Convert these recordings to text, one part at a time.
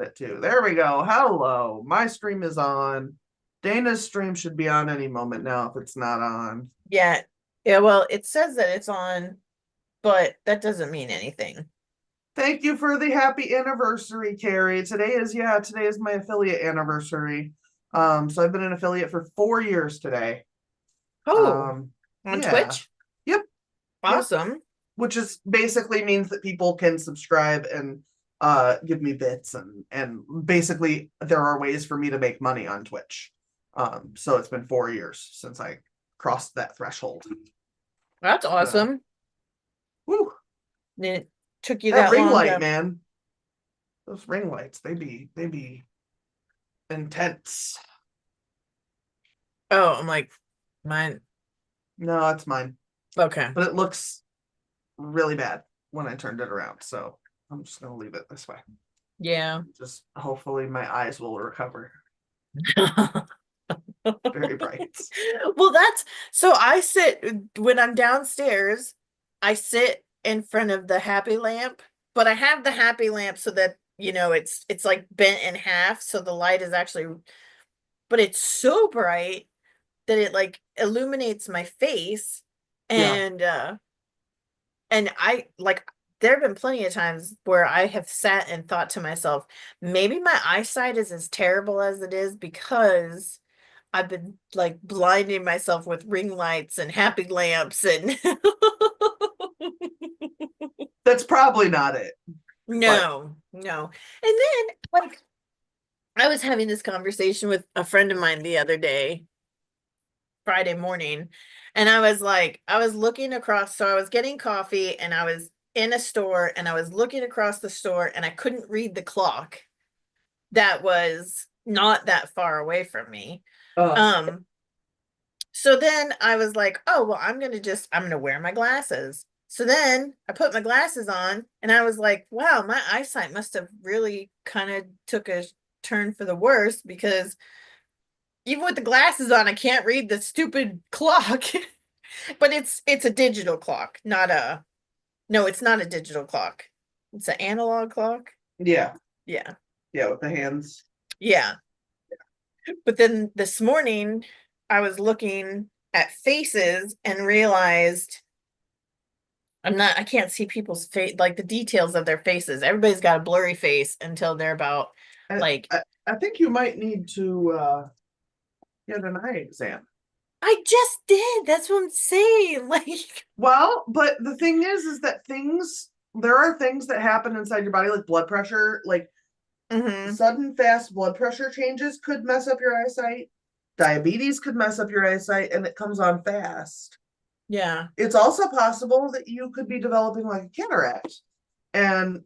it too. There we go. Hello. My stream is on. Dana's stream should be on any moment now if it's not on. Yeah. Yeah, well, it says that it's on, but that doesn't mean anything. Thank you for the happy anniversary, Carrie. Today is my affiliate anniversary. So I've been an affiliate for 4 years today. Oh, Um, on yeah. Twitch? Yep, yep. Awesome. Which is basically means that people can subscribe and give me bits and basically there are ways for me to make money on Twitch. So it's been 4 years since I crossed that threshold. That's So, awesome. woo, It took you that that ring long light, to. man. Those ring lights, they be intense. Oh, I'm like, mine. No, it's mine. Okay. But it looks really bad when I turned it around. So I'm just gonna leave it this way. Yeah. Just hopefully my eyes will recover. Very bright. Well, that's so I sit when I'm downstairs, I sit in front of the happy lamp, but I have the happy lamp so that, it's like bent in half, so the light is actually, but it's so bright that it like illuminates my face Yeah. and I like there have been plenty of times where I have sat and thought to myself, maybe my eyesight is as terrible as it is because I've been like blinding myself with ring lights and happy lamps and That's probably not it. But no, no. And then like I was having this conversation with a friend of mine the other day, Friday morning, and I was looking across, so I was getting coffee and I was in a store and I was looking across the store and I couldn't read the clock that was not that far away from me. uh Um, So then I was like, oh, well, I'm gonna wear my glasses. So then I put my glasses on and I was like, wow, my eyesight must have really kind of took a turn for the worse because even with the glasses on, I can't read the stupid clock. But it's a digital clock, not a no, it's not a digital clock. It's an analog clock. yeah. Yeah. Yeah, with the hands. Yeah. But then this morning I was looking at faces and realized I can't see people's face, like the details of their faces. Everybody's got a blurry face until they're about I, like, I think you might need to get an eye exam. I just did. That's what I'm saying. Like, Well, but the thing is that there are things that happen inside your body, like blood pressure, like hmm sudden fast blood pressure changes could mess up your eyesight. Diabetes could mess up your eyesight, and it comes on fast. yeah. It's also possible that you could be developing like a cataract. And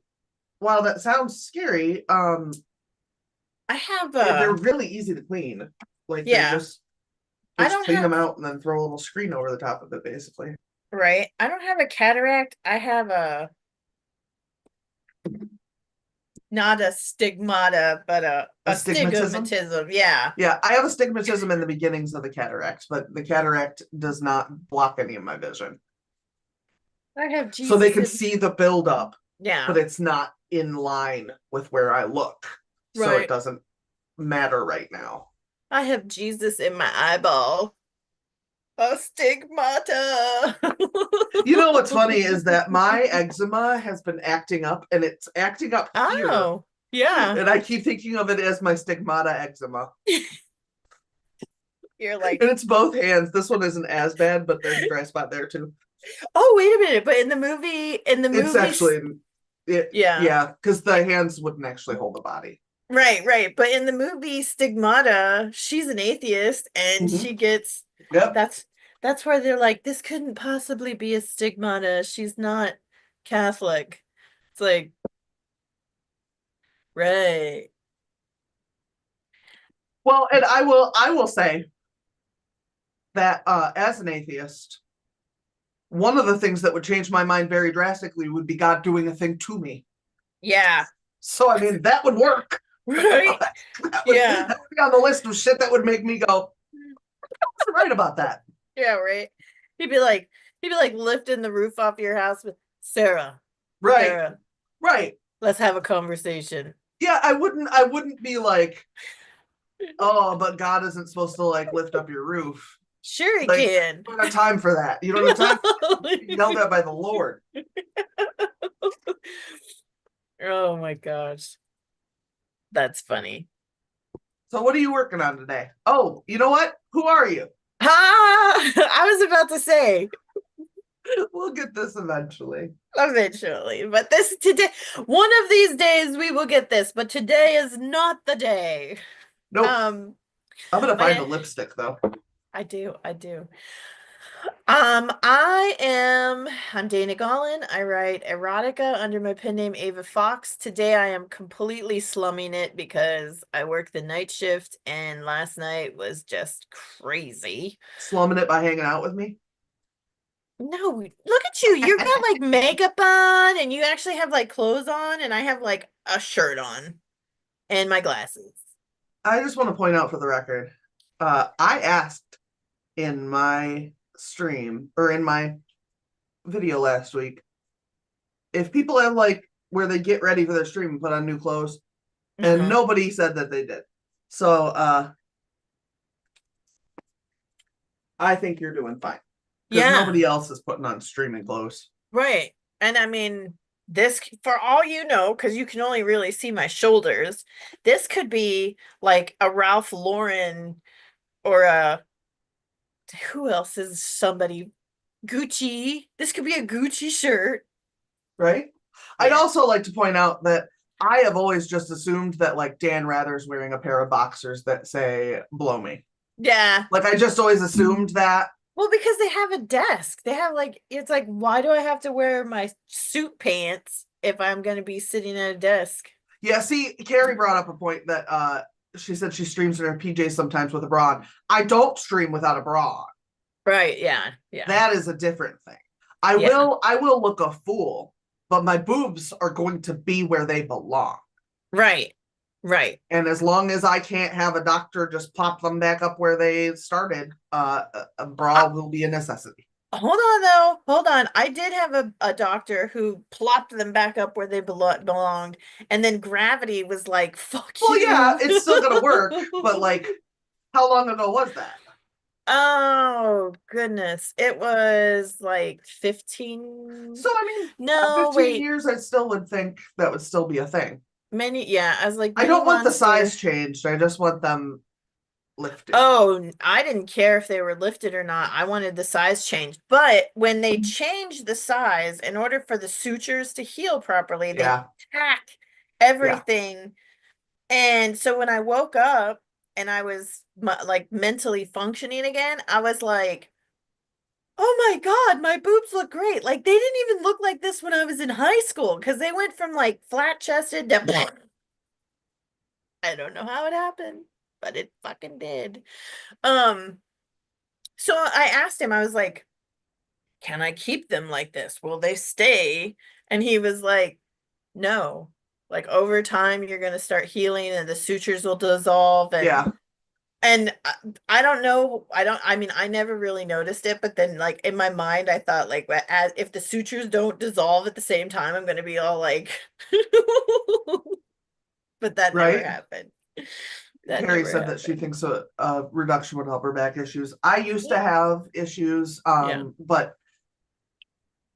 while that sounds scary, I have they're a, really easy to clean. Like they yeah. I just don't clean have, them out and then throw a little screen over the top of it, basically. right. I don't have a cataract. I have not a stigmata, but a Astigmatism. stigmatism. Yeah. Yeah, I have astigmatism in the beginnings of the cataract, but the cataract does not block any of my vision. I have So they Jesus can in, see the buildup, but yeah. it's not in line with where I look. So it Right. doesn't matter right now. I have Jesus in my eyeball. A stigmata. You know what's funny is that my eczema has been acting up and it's acting up here. Oh, yeah. And I keep thinking of it as my stigmata eczema. You're like, And it's both hands. This one isn't as bad, but there's a dry spot there too. oh, wait a minute. But in the It's movies, actually yeah. yeah, because the hands wouldn't actually hold the body. Right, right. But in the movie Stigmata, she's an atheist and Mm-hmm. she gets Yep. that's that's where they're like, this couldn't possibly be a stigmata. She's not Catholic. It's like, right. Well, and I will say that as an atheist, one of the things that would change my mind very drastically would be God doing a thing to me. Yeah. So I mean that would work. Right. That Yeah. would be on the list of shit that would make me go, "What's right about that?" Yeah, right. He'd be like, he'd be like lifting the roof off your house with Sarah, Right, Sarah, right. let's have a conversation. Yeah, I wouldn't be like, oh, but God isn't supposed to like lift up your roof. Sure he Like, can. you don't have time for that. You don't have time for being yelled at by the Lord. Oh my gosh. That's funny. So what are you working on today? Oh, you know what? Who are you? Ah, I was about to say We'll get this eventually. eventually, but this today, one of these days we will get this, but today is not the day. Nope. Um, I'm gonna find the my lipstick though. I do. I'm Dana Gollin. I write erotica under my pen name Ava Fox. Today I am completely slumming it because I work the night shift and last night was just crazy. Slumming it by hanging out with me. No, look at you. You've got like makeup on and you actually have like clothes on and I have like a shirt on and my glasses. I just want to point out for the record, I asked in my stream or in my video last week if people have like where they get ready for their stream and put on new clothes, and Uh-huh. nobody said that they did. So I think you're doing fine because Yeah. nobody else is putting on streaming clothes. Right. And I mean, this, for all you know, because you can only really see my shoulders, this could be like a Ralph Lauren or a, who else is somebody? Gucci. This could be a Gucci shirt. Right? I'd Yeah. also like to point out that I have always just assumed that like Dan Rather's wearing a pair of boxers that say blow me. Yeah. Like I just always assumed that. Well, because they have a desk. They have like, it's like, why do I have to wear my suit pants if I'm going to be sitting at a desk? Yeah, see, Carrie brought up a point that she said she streams in her PJs sometimes with a bra on. I don't stream without a bra on. Right. Yeah. Yeah. That is a different thing. I Yeah. will I will look a fool, but my boobs are going to be where they belong. Right. Right. And as long as I can't have a doctor just pop them back up where they started, a bra will be a necessity. Hold on though. Hold on. I did have a doctor who plopped them back up where they belonged, and then gravity was like, fuck Well, yeah, you. it's still gonna work, but like, how long ago was that? Oh goodness. It was like 15. So I mean, yeah, No, 15 wait. years, I still would think that would still be a thing. Many, yeah, I was like I many don't want the months later. size changed. I just want them lifted. Oh, I didn't care if they were lifted or not. I wanted the size changed. But when they changed the size, in order for the sutures to heal properly, they Yeah, tack yeah. everything. And so when I woke up and I was like mentally functioning again, I was like, oh my God, my boobs look great. Like they didn't even look like this when I was in high school because they went from like flat chested to I don't know how it happened, but it fucking did. Um, so I asked him, I was like, can I keep them like this? Will they stay? And he was like, no. Like over time, you're gonna start healing and the sutures will dissolve Yeah, and I don't know. I mean, I never really noticed it, but then like in my mind, I thought like as if the sutures don't dissolve at the same time, I'm gonna be all like, but that never right. happened. That Carrie never said that she happened. thinks a reduction would help her back issues. I used to Yeah. have issues, Yeah. but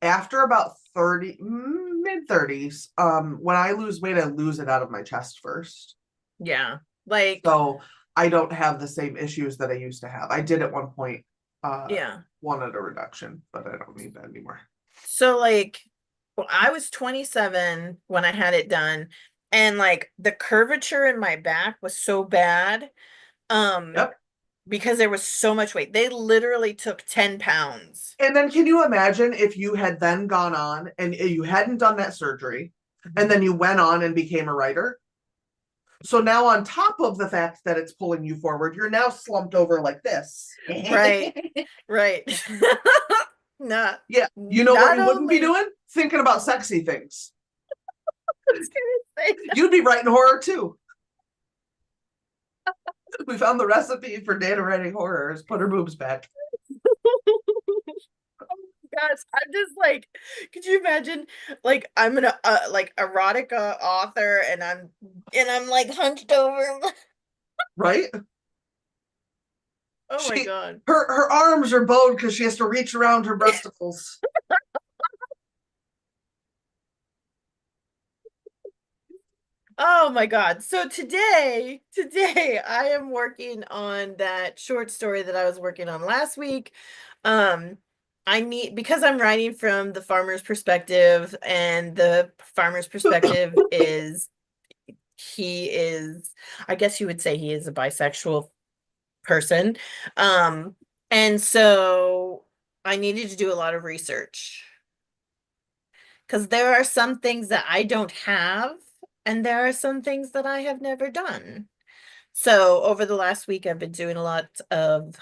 after about 30, mid 30s, when I lose weight, I lose it out of my chest first. Yeah. Like, So I don't have the same issues that I used to have. I did at one point yeah. wanted a reduction, but I don't need that anymore. So like, well, I was 27 when I had it done, and like the curvature in my back was so bad. Um, Yep. because there was so much weight. They literally took 10 pounds. And then can you imagine if you had then gone on and you hadn't done that surgery and then you went on and became a writer? So now on top of the fact that it's pulling you forward, you're now slumped over like this. Right. Right. Not Yeah. You know what not you wouldn't be only doing? Thinking about sexy things. I was gonna say You'd be writing horror too. We found the recipe for Dana writing horrors. Put her boobs back. gosh, I'm just like, could you imagine? Like, I'm an like erotica author, and I'm like hunched over. Right? Oh my She God. her arms are bowed because she has to reach around her breasticles. Oh my God. So today I am working on that short story that I was working on last week. Um, I need, because I'm writing from the farmer's perspective, and the farmer's perspective is, he is, I guess you would say he is a bisexual person. Um, and so I needed to do a lot of research, because there are some things that I don't have, and there are some things that I have never done. So over the last week, I've been doing a lot of.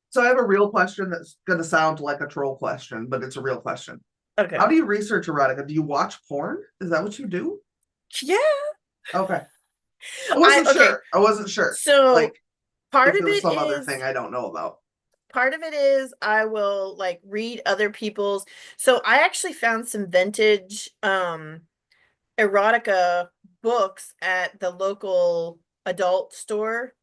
So I have a real question that's gonna sound like a troll question, but it's a real question. Okay. How do you research erotica? Do you watch porn? Is that what you do? Yeah. Okay. I wasn't Okay. sure. I wasn't sure. So Like part if of there was it some other is thing I don't know about. I will like read other people's. So I actually found some vintage erotica books at the local adult store,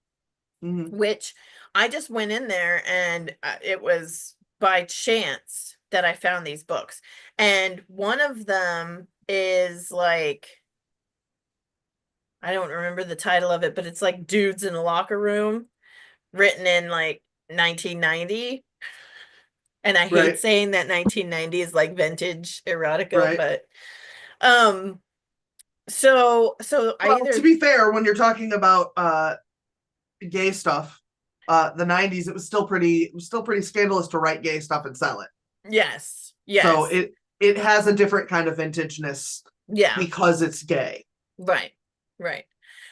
Mhm. which I just went in there, and it was by chance that I found these books. And one of them is like, I don't remember the title of it, but it's like Dudes in a Locker Room, written in like 1990. And I hate Right. saying that 1990 is like vintage erotica, Right. but um so I Well, to either, be fair, when you're talking about gay stuff, the 90s, it was still pretty scandalous to write gay stuff and sell it. yes, So yes, it has a different kind of vintageness yeah, because it's gay. right, right.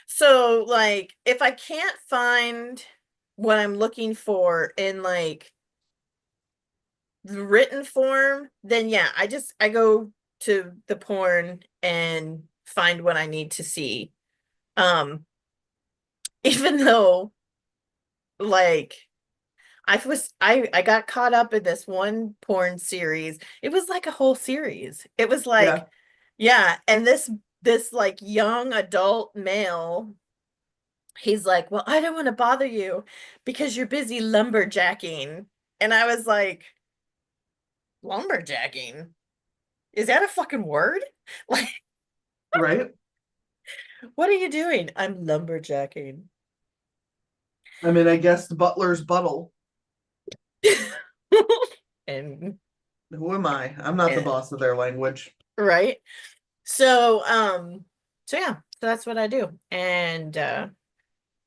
So like if I can't find what I'm looking for in like the written form, then yeah, I go to the porn and find what I need to see. Um, even though like I got caught up in this one porn series. It was like a whole series. It was like, Yeah. yeah, and this like young adult male, he's like, "Well, I don't want to bother you because you're busy lumberjacking." And I was like, "Lumberjacking? Is that a fucking word?" Like, Right. what are you doing? I'm lumberjacking. I mean, I guess the butler's buttle. And Who am I? I'm not the and boss of their language. right. So so yeah, so that's what I do. And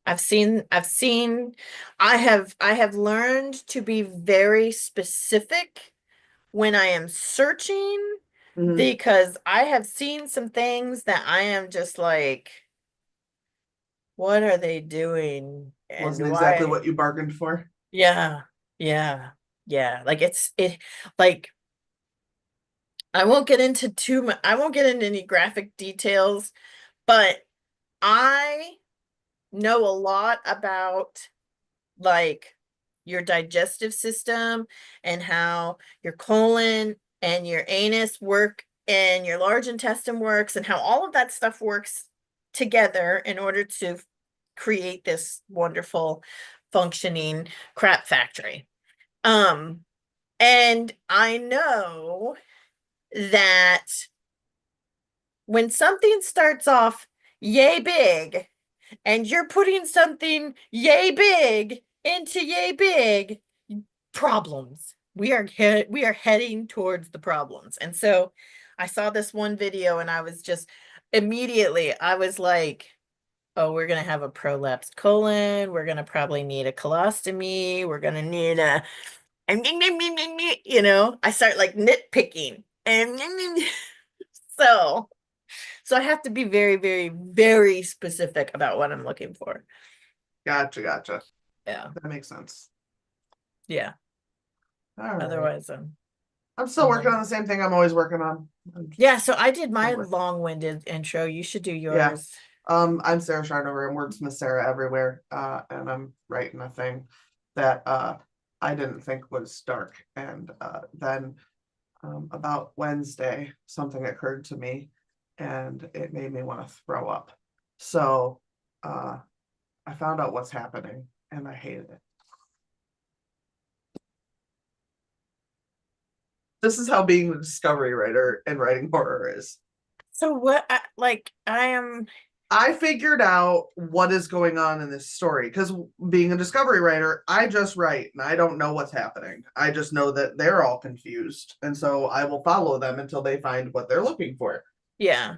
I've seen I have learned to be very specific when I am searching, Mhm. because I have seen some things that I am just like, what are they doing? Wasn't And exactly why? what you bargained for. Yeah, yeah, yeah. Like it like I won't get into too much, I won't get into any graphic details, but I know a lot about like your digestive system, and how your colon and your anus work, and your large intestine works, and how all of that stuff works together in order to create this wonderful functioning crap factory. Um, and I know that when something starts off yay big, and you're putting something yay big into yay big, problems. We are heading towards the problems. And so I saw this one video, and I was just immediately, I was like, oh, we're gonna have a prolapsed colon, we're gonna probably need a colostomy, we're gonna need a, I start like nitpicking. And so so I have to be very, very, very specific about what I'm looking for. Gotcha, gotcha. Yeah. That makes sense. Yeah. All right. Otherwise, I'm still I'm working like, on the same thing I'm always working on. I'm yeah, so I did my somewhere. long-winded intro. You should do Yeah. yours. I'm Sarah Shardover. I'm Wordsmith Sarah everywhere. And I'm writing a thing that I didn't think was dark. And then about Wednesday, something occurred to me and it made me want to throw up. So I found out what's happening and I hated it. This is how being a discovery writer and writing horror is. So what like I am I figured out what is going on in this story because being a discovery writer, I just write and I don't know what's happening. I just know that they're all confused. And so I will follow them until they find what they're looking for. yeah.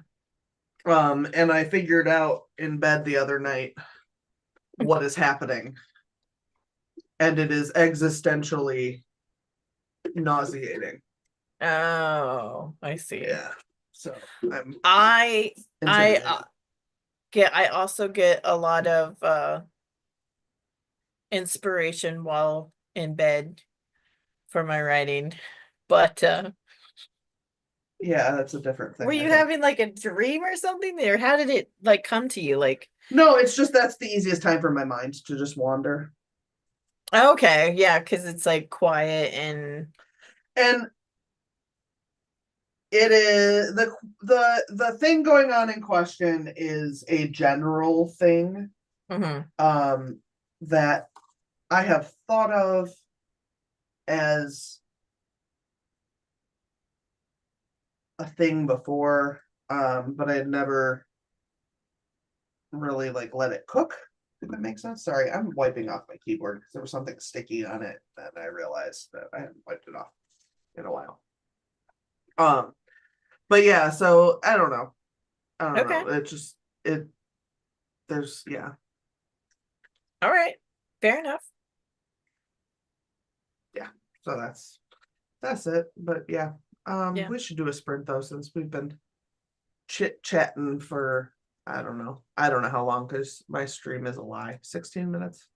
And I figured out in bed the other night what is happening. And it is existentially nauseating. Oh, I see. Yeah. So I'm I intimidated. I also get a lot of inspiration while in bed for my writing. But Yeah, that's a different were thing, I you think. having like a dream or something or how did it like come to you? Like, No, it's just that's the easiest time for my mind to just wander. okay, yeah, because it's like quiet and And it is the thing going on in question is a general thing mhm. that I have thought of as a thing before, but I had never really like let it cook. If that makes sense. Sorry, I'm wiping off my keyboard because there was something sticky on it, and I realized that I hadn't wiped it off in a while. Um, but yeah, so I don't know. I don't Okay. know. It just it there's yeah, All right. Fair enough. yeah. So that's it. But yeah, Yeah. we should do a sprint though since we've been chit chatting for I don't know how long because my stream is a lie. 16 minutes.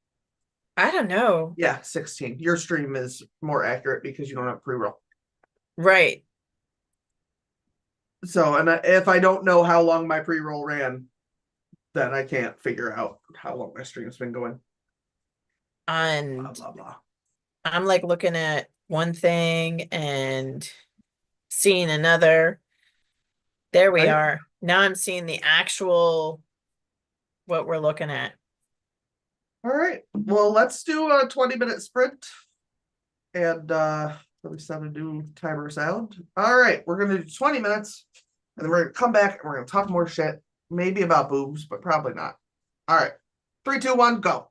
I don't know. Yeah, 16. Your stream is more accurate because you don't have pre-roll. Right. So, and if I don't know how long my pre-roll ran, then I can't figure out how long my stream's been going. Blah And blah blah. I'm like looking at one thing and seeing another. There we Right? are. Now I'm seeing the actual what we're looking at. All right. Well, let's do a 20-minute sprint and we set a new timer sound. All right, we're gonna do 20 minutes and then we're gonna come back and we're gonna talk more shit. Maybe about boobs, but probably not. All right. 3, 2, 1, go.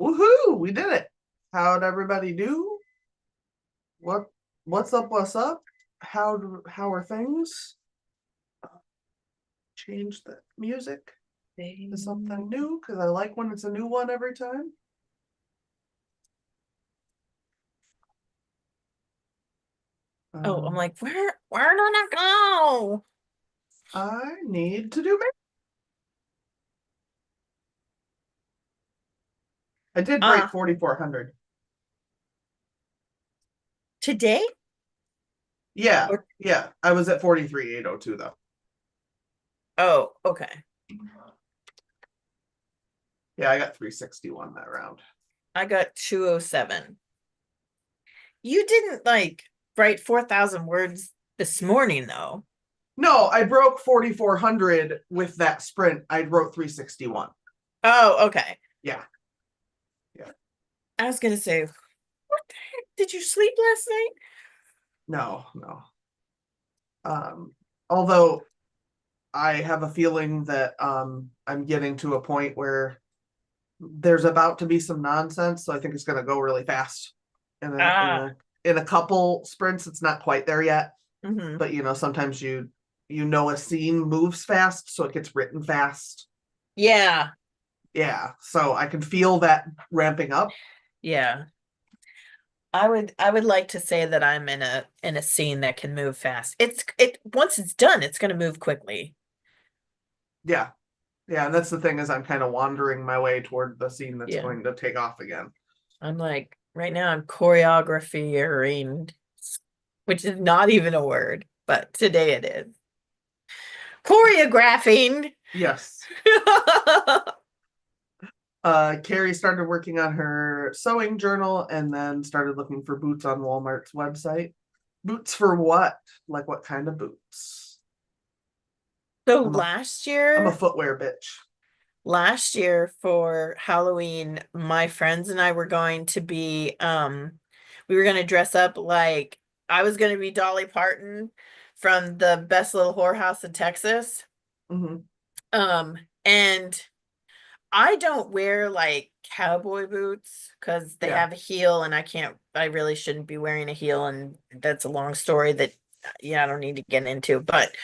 Woohoo! We did it. How'd everybody do? What what's up? What's up? How are things? Change the music to something new because I like when it's a new one every time. Oh, I'm like, where did I go? I need to do. I did break Uh, 4,400. today? Yeah, Or yeah. I was at 43,802 though. oh, okay. Yeah, I got 361 that round. I got 207. You didn't like write 4,000 words this morning though. No, I broke 4,400 with that sprint. I wrote 361. Oh, okay. Yeah, yeah. I was gonna say, what the heck? Did you sleep last night? No, no. Um, although I have a feeling that I'm getting to a point where there's about to be some nonsense, so I think it's going to go really fast. In a in Ah, a in a couple sprints, it's not quite there yet, mm-hmm. but sometimes a scene moves fast, so it gets written fast. Yeah, Yeah, so I can feel that ramping up. yeah. I would like to say that I'm in a scene that can move fast. It once it's done, it's gonna move quickly. Yeah, yeah, and that's the thing is I'm kind of wandering my way toward the scene that's Yeah. going to take off again. I'm like, right now I'm choreography, which is not even a word, but today it is. Choreographing. Yes. Carrie started working on her sewing journal and then started looking for boots on Walmart's website. Boots for what? Like what kind of boots? So I'm a I'm a footwear bitch. last year for Halloween, my friends and I were going to be we were going to dress up like I was going to be Dolly Parton from the Best Little Whorehouse in Texas. Hmm. And I don't wear like cowboy boots because they Yeah. have a heel and I really shouldn't be wearing a heel. And that's a long story that, yeah, I don't need to get into. But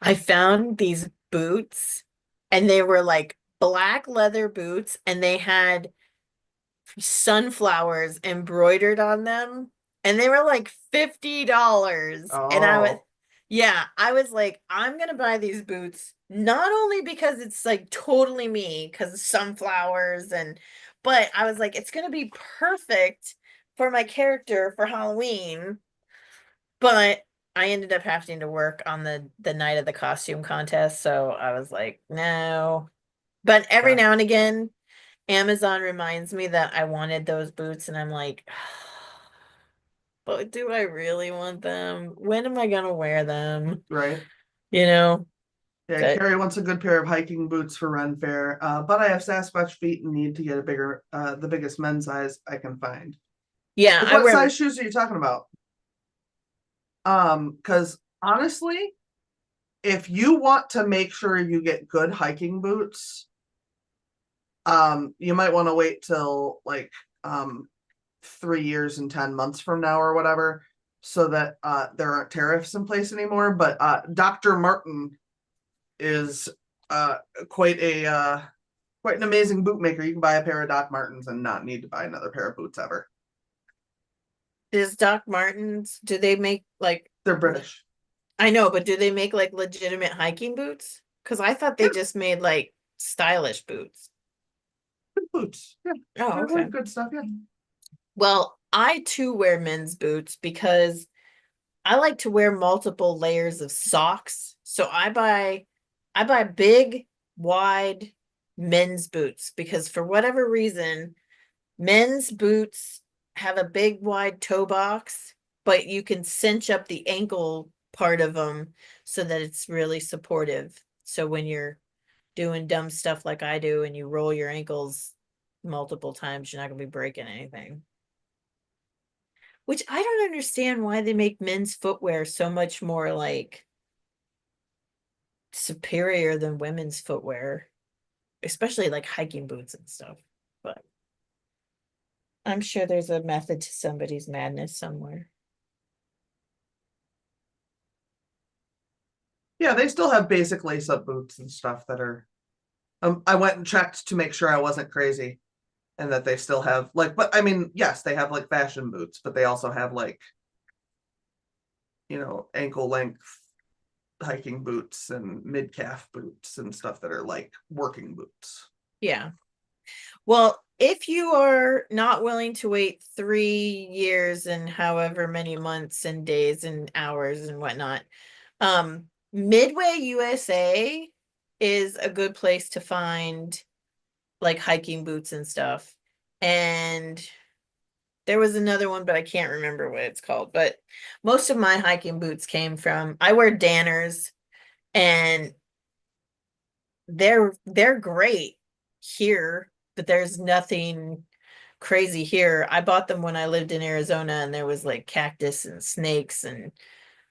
I found these boots and they were like black leather boots and they had sunflowers embroidered on them and they were like $50 and Oh, yeah, I was like, I'm gonna buy these boots not only because it's like totally me because of sunflowers and but I was like it's gonna be perfect for my character for Halloween, but I ended up having to work on the night of the costume contest, so I was like no. But every yeah. now and again Amazon reminds me that I wanted those boots, and I'm like, but do I really want them? When am I gonna wear them? Right. You know, Yeah, that Carrie wants a good pair of hiking boots for Ren Fair, but I have Sasquatch feet and need to get the biggest men's size I can find. yeah, Like, I what wear size shoes are you talking about? Because honestly, if you want to make sure you get good hiking boots, you might want to wait till like 3 years and 10 months from now or whatever, so that there aren't tariffs in place anymore. But Dr. Martin is uh quite a quite an amazing bootmaker. You can buy a pair of Doc Martens and not need to buy another pair of boots ever. is Doc Martens, do they make like They're British. I know, but do they make like legitimate hiking boots? Because I thought they Yeah, just made like stylish boots. good boots. Yeah, Oh, they're okay. like good stuff. Yeah. Well, I too wear men's boots because I like to wear multiple layers of socks. So I buy big, wide men's boots because for whatever reason, men's boots have a big, wide toe box, but you can cinch up the ankle part of them so that it's really supportive. So when you're doing dumb stuff like I do and you roll your ankles multiple times, you're not going to be breaking anything. Which I don't understand why they make men's footwear so much more like superior than women's footwear, especially like hiking boots and stuff. But I'm sure there's a method to somebody's madness somewhere. Yeah, they still have basic lace up boots and stuff that are. I went and checked to make sure I wasn't crazy, and that they still have like. But I mean, yes, they have like fashion boots, but they also have like, ankle length hiking boots and mid calf boots and stuff that are like working boots. Yeah. Well, if you are not willing to wait 3 years and however many months and days and hours and whatnot, Midway USA is a good place to find like hiking boots and stuff. And there was another one, but I can't remember what it's called. But most of my hiking boots came from, I wear Danners, and they're great here, but there's nothing crazy here. I bought them when I lived in Arizona, and there was like cactus and snakes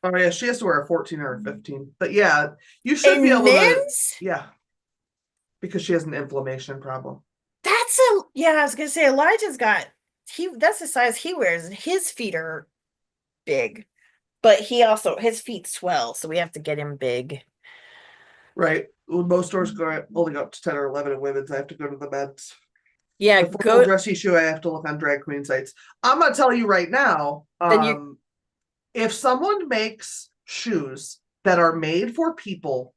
Oh yeah, she has to wear a 14 or a 15. But yeah, you should be and able to. men's. Yeah, because she has an inflammation problem. That's a yeah. I was gonna say Elijah's got that's the size he wears, and his feet are big, but he also his feet swell, so we have to get him big. Right. Well, most stores only go up to 10 or 11 in women's. I have to go to the men's. Yeah, The formal go dressy shoe, I have to look on drag queen sites. I'm gonna tell you right now, then you. if someone makes shoes that are made for people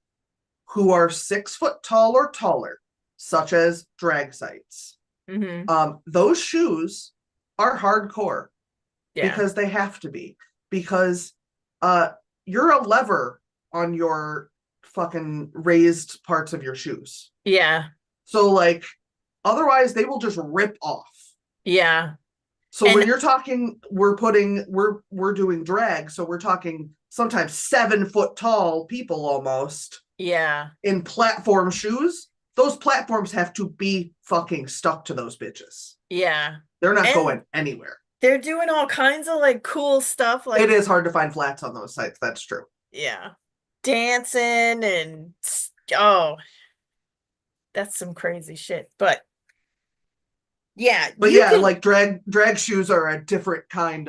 who are 6 foot tall or taller, such as drag sites, Mhm. those shoes are hardcore Yeah, because they have to be. Because uh you're a lever on your fucking raised parts of your shoes. yeah, So like otherwise they will just rip off. yeah, So when and you're talking, we're doing drag, so we're talking sometimes 7 foot tall people almost yeah, in platform shoes. Those platforms have to be fucking stuck to those bitches. yeah, They're not and going anywhere. they're doing all kinds of like cool stuff, It like is hard to find flats on those sites. That's true. yeah, dancing and oh, that's some crazy shit. But yeah, But you yeah, can. like drag shoes are a different kind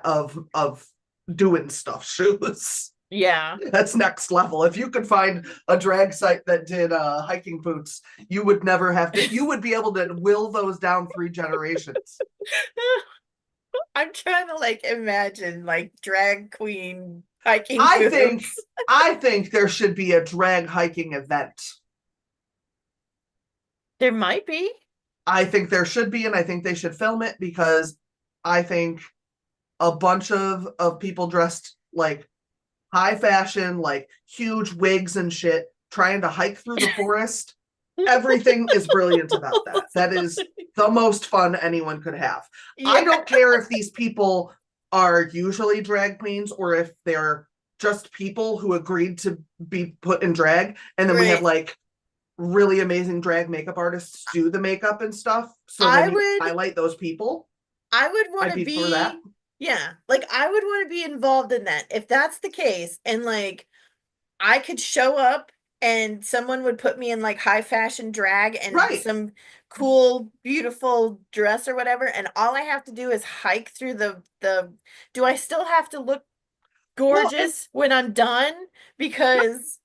of doing stuff shoes. Yeah. That's next level. If you could find a drag site that did hiking boots, you would never have to. You would be able to will those down 3 generations. I'm trying to like imagine like drag queen hiking I think. boots. I think there should be a drag hiking event. There might be. I think there should be, and I think they should film it because I think a bunch of people dressed like high fashion, like huge wigs and shit, trying to hike through the forest. Everything is brilliant about that. That is the most fun anyone could have. I Yeah. don't care if these people are usually drag queens or if they're just people who agreed to be put in drag. And then we have Right. like really amazing drag makeup artists do the makeup and stuff. So I then you would highlight those people. I would want I'd to be for that. be, yeah, like I would want to be involved in that. If that's the case, and like I could show up and someone would put me in like high fashion drag and Right. some cool, beautiful dress or whatever, and all I have to do is hike through the do I still have to look Well, gorgeous when I'm done? Because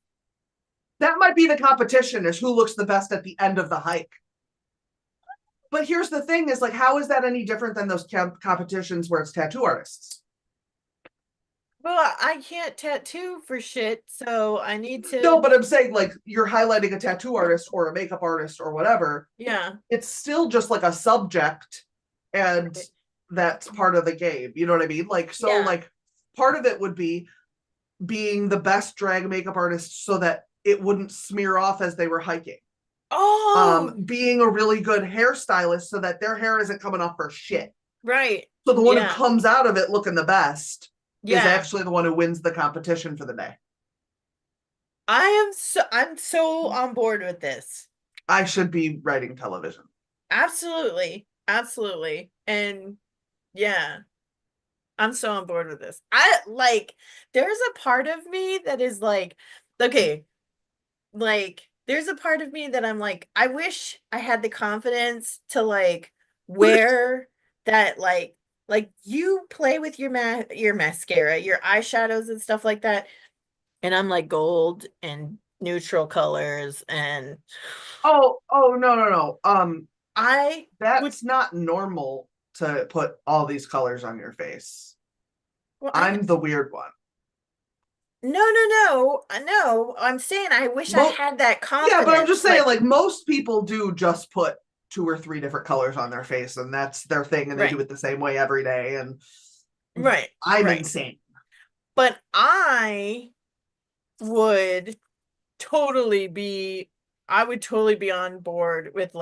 that might be the competition is who looks the best at the end of the hike. But here's the thing is like, how is that any different than those competitions where it's tattoo artists? well, I can't tattoo for shit, so I need No, to, but I'm saying like you're highlighting a tattoo artist or a makeup artist or whatever. yeah. It's still just like a subject and Right. that's part of the game. You know what I mean? Like, so Yeah. like part of it would be being the best drag makeup artist so that it wouldn't smear off as they were hiking. Oh, Being a really good hairstylist so that their hair isn't coming off for shit. right. So the one who Yeah. comes out of it looking the best is Yeah. actually the one who wins the competition for the day. I'm so on board with this. I should be writing television. Absolutely. Absolutely. And yeah, I'm so on board with this. I like there's a part of me that is like, okay, like there's a part of me that I'm like, I wish I had the confidence to like wear that like you play with your mascara, your eyeshadows and stuff like that, and I'm like gold and neutral colors, and Oh, no, no, no. I would That's not normal to put all these colors on your face. well I I'm the weird one. no, no, I'm saying I wish I Well, had that yeah, but I'm just confidence. saying, Like, like, most people do just put two or three different colors on their face, and that's their thing, and they right, do it the same way every day. And right, I'm right. insane. But I would totally be I would totally be on board with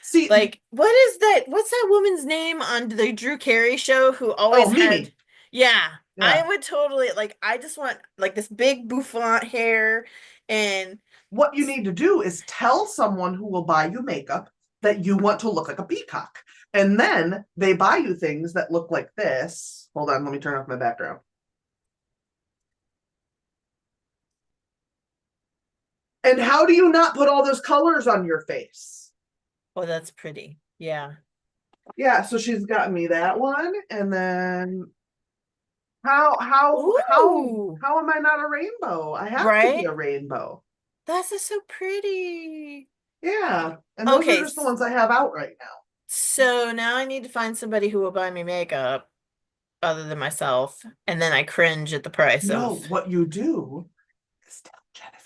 See, what is that? What's that woman's name on the Drew Carey show who oh, always had, Mimi. yeah, I Yeah. would totally like, I just want like this big bouffant hair and What you need to do is tell someone who will buy you makeup that you want to look like a peacock. And then they buy you things that look like this. Hold on, let me turn off my background. And how do you not put all those colors on your face? oh, that's pretty. Yeah. Yeah, so she's got me that one, and then how Ooh, how am I not a rainbow? I have to be right? a rainbow. That's just so pretty. Yeah, and those are Okay, just the ones I have out right now. so now I need to find somebody who will buy me makeup other than myself, and then I cringe at the price No, of. what you do is tell Genevieve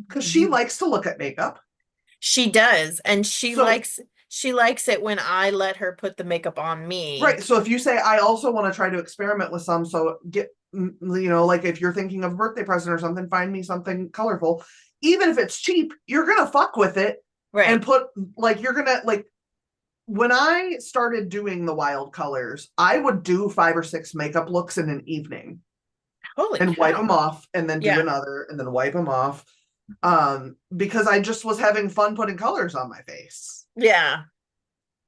because she Mhm. likes to look at makeup. She does, and So she likes it when I let her put the makeup on right, me. so if you say I also want to try to experiment with some, so get like if you're thinking of a birthday present or something, find me something colorful. Even if it's cheap, you're gonna fuck with it and Right. put like you're gonna like when I started doing the wild colors, I would do 5 or 6 makeup looks in an evening Holy and wipe them cow. off and then do Yeah. another and then wipe them off. Because I just was having fun putting colors on my face. Yeah.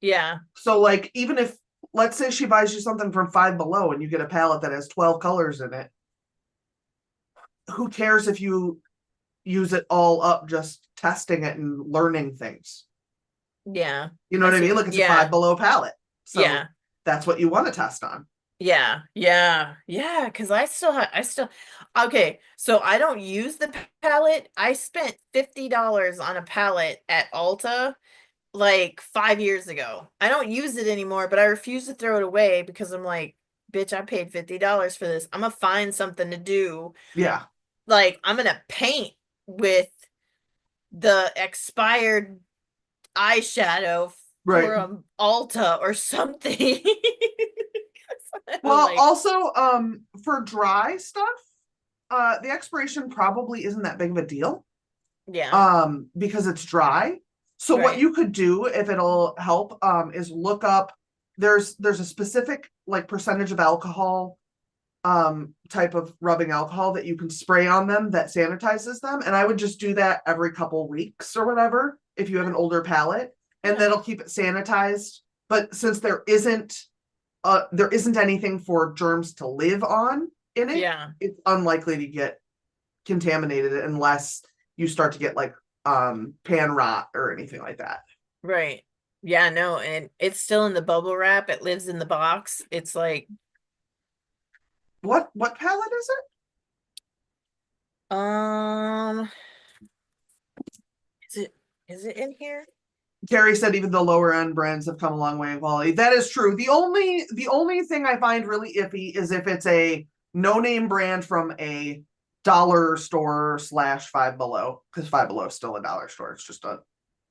Yeah. So like even if let's say she buys you something from Five Below and you get a palette that has 12 colors in it, who cares if you use it all up just testing it and learning things? Yeah. You know I what I see mean? what, Like it's a Five yeah. Below palette. So Yeah. that's what you want to test on. Yeah. Yeah. Yeah. Because I still, okay. So I don't use the palette. I spent $50 on a palette at Ulta like 5 years ago. I don't use it anymore, but I refuse to throw it away because I'm like, bitch, I paid $50 for this. I'm gonna find something to do. Yeah. Like, I'm gonna paint with the expired eyeshadow Right. from Ulta or something. Well, Like, also, for dry stuff, the expiration probably isn't that big of a deal, yeah, because it's dry. So what right. you could do if it'll help, is look up. There's a specific like percentage of alcohol, type of rubbing alcohol that you can spray on them that sanitizes them, and I would just do that every couple weeks or whatever if you have an older palette, and Yeah, that'll keep it sanitized. But since there isn't anything for germs to live on in it, yeah, it's unlikely to get contaminated unless you start to get like pan rot or anything like that. right. Yeah, no, and it's still in the bubble wrap. It lives in the box. It's like, What palette is it? um, is it is it in here? Terry said even the lower end brands have come a long way in quality. That is true. The only thing I find really iffy is if it's a no name brand from a dollar store slash Five Below, because Five Below is still a dollar store. It's just a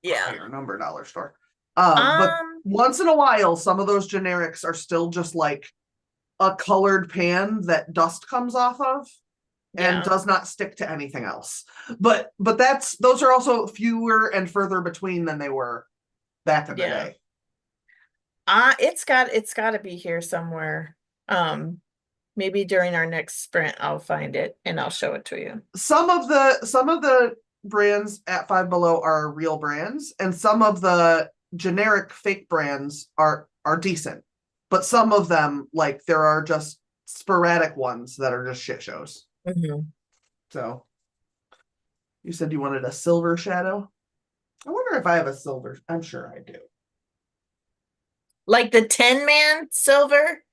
Yeah. higher number dollar store. But Um, once in a while, some of those generics are still just like a colored pan that dust comes off of and yeah, does not stick to anything else. But that's those are also fewer and further between than they were back in the yeah. day. It's got to be here somewhere. Um, Maybe during our next sprint I'll find it and I'll show it to you. Some of the brands at Five Below are real brands, and some of the generic fake brands are decent. But some of them, like there are just sporadic ones that are just shit shows. Mhm. So you said you wanted a silver shadow? I wonder if I have a silver. I'm sure I do. Like the Tin Man silver?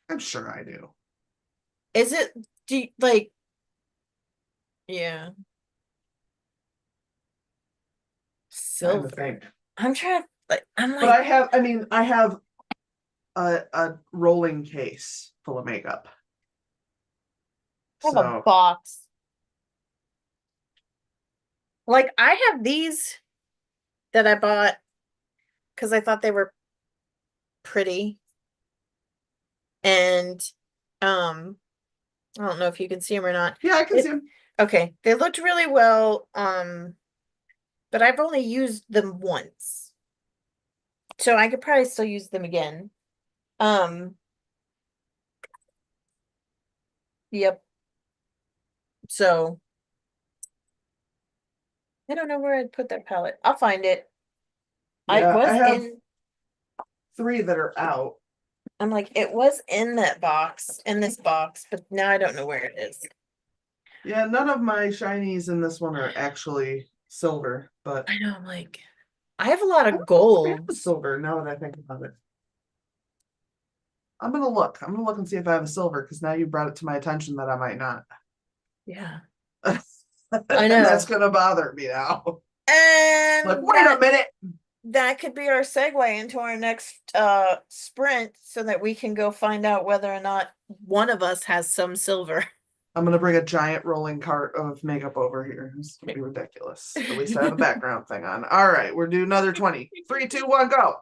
I'm sure I do. Is it like yeah, Trying to silver. think. I'm trying I'm But like, I have a rolling case full of makeup. I have a So box. Like I have these that I bought because I thought they were pretty. And I don't know if you can see them or not. yeah, I can see It, them. okay, they looked really well, but I've only used them once. So I could probably still use them again. Um, yep. So I don't know where I'd put that palette. I'll find it. I Yeah, I was have in, 3 that are out. I'm like, it was in that box, in this box, but now I don't know where it is. Yeah, none of my shinies in this one are actually silver, but I know, I'm like, I have a lot I of don't know if I have a golds. silver now that I think about it. I'm gonna look. I'm gonna look and see if I have a silver because now you brought it to my attention that I might not. Yeah, I And that's know. gonna bother me now. Like, And wait a that minute. that could be our segue into our next sprint so that we can go find out whether or not one of us has some silver. I'm gonna bring a giant rolling cart of makeup over here. It's gonna be ridiculous. At least I have a background thing on. All right, we're doing another 20. 3, 2, 1, go.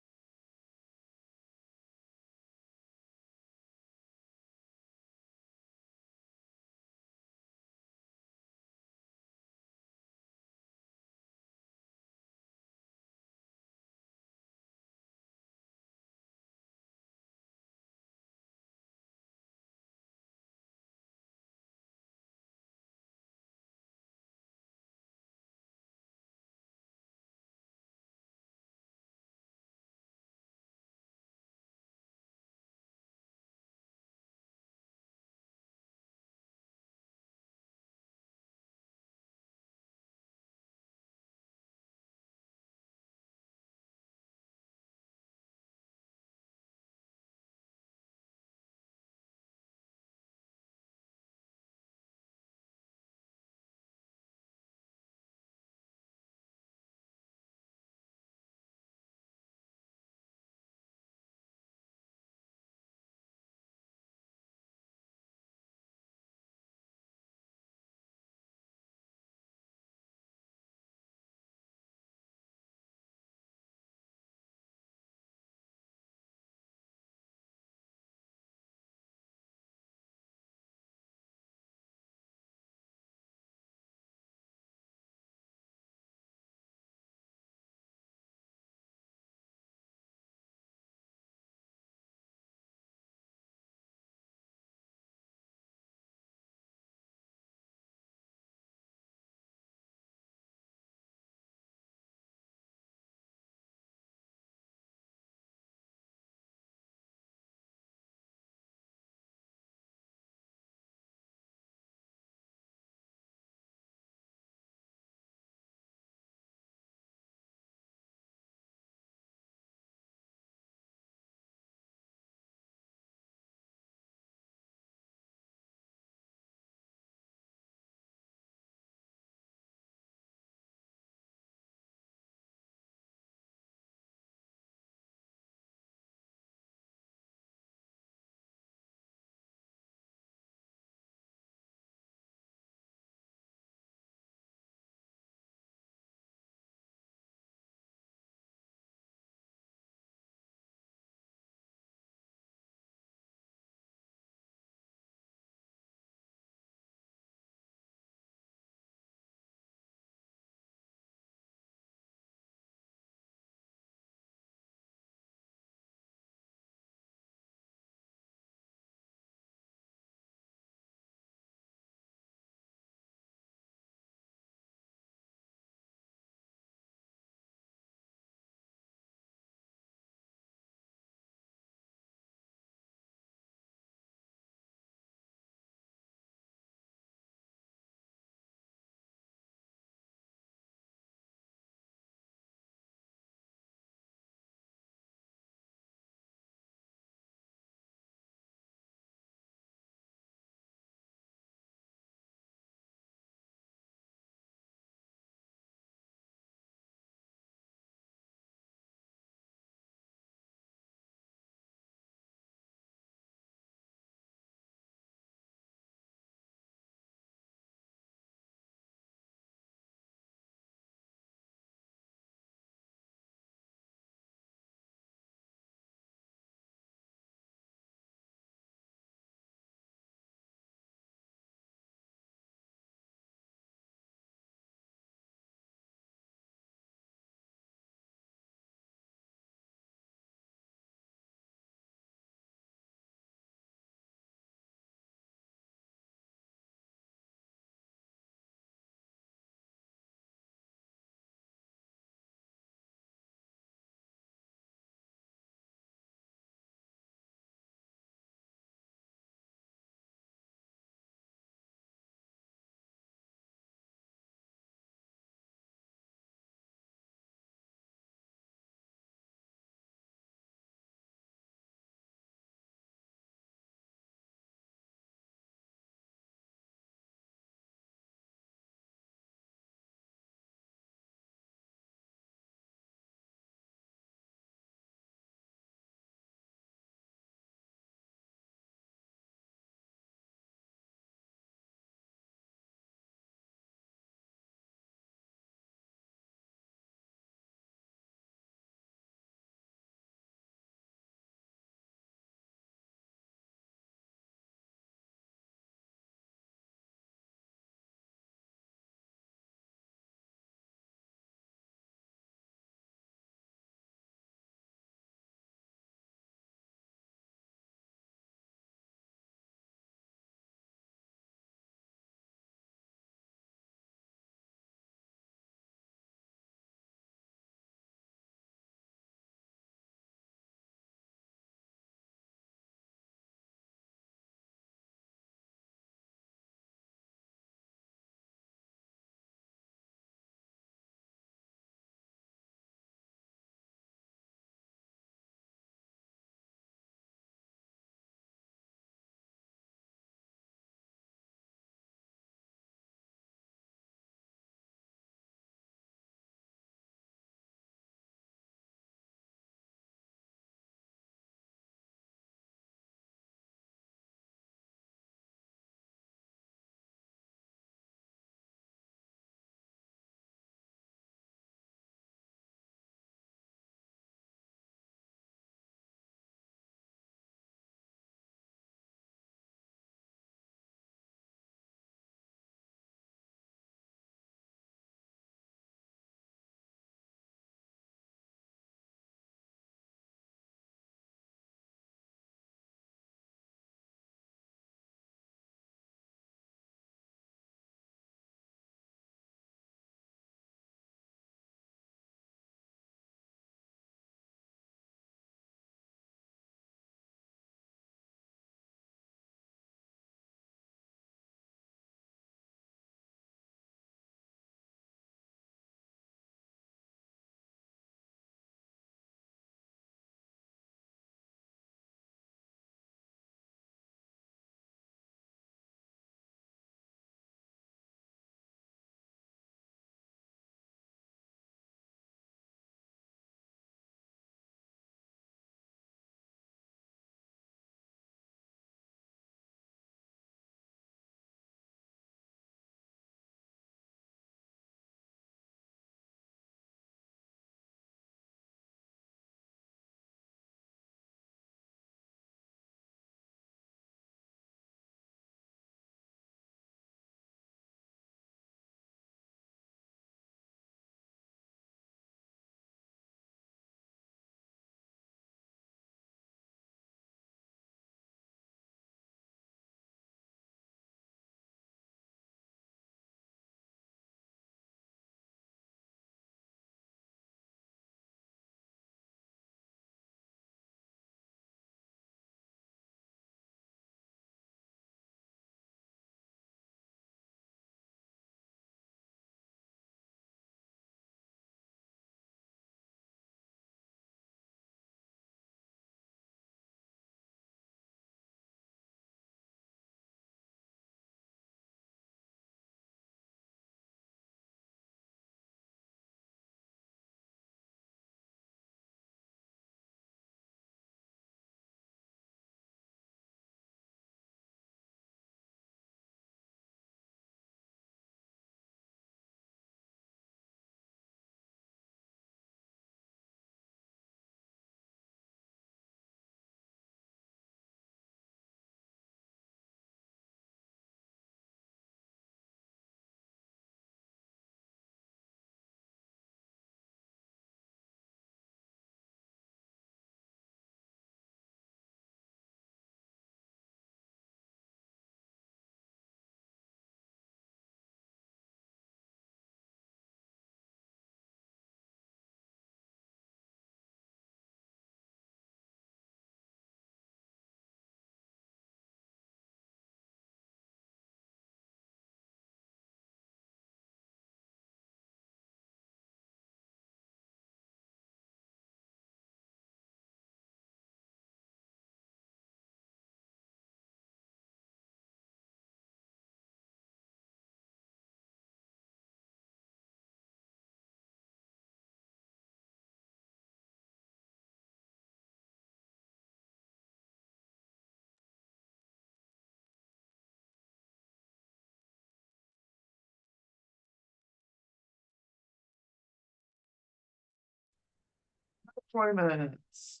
20 minutes.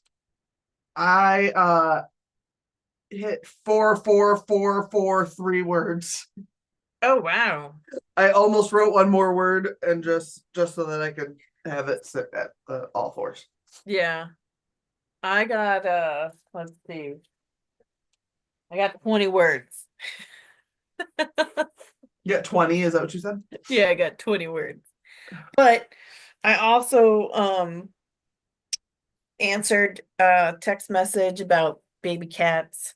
I hit 4 4 4 4 3 words. Oh wow. I almost wrote one more word and just so that I could have it sit at the all fours. Yeah. I got let's see. I got 20 words. You got 20, is that what you said? Yeah, I got 20 words. But I also answered a text message about baby cats.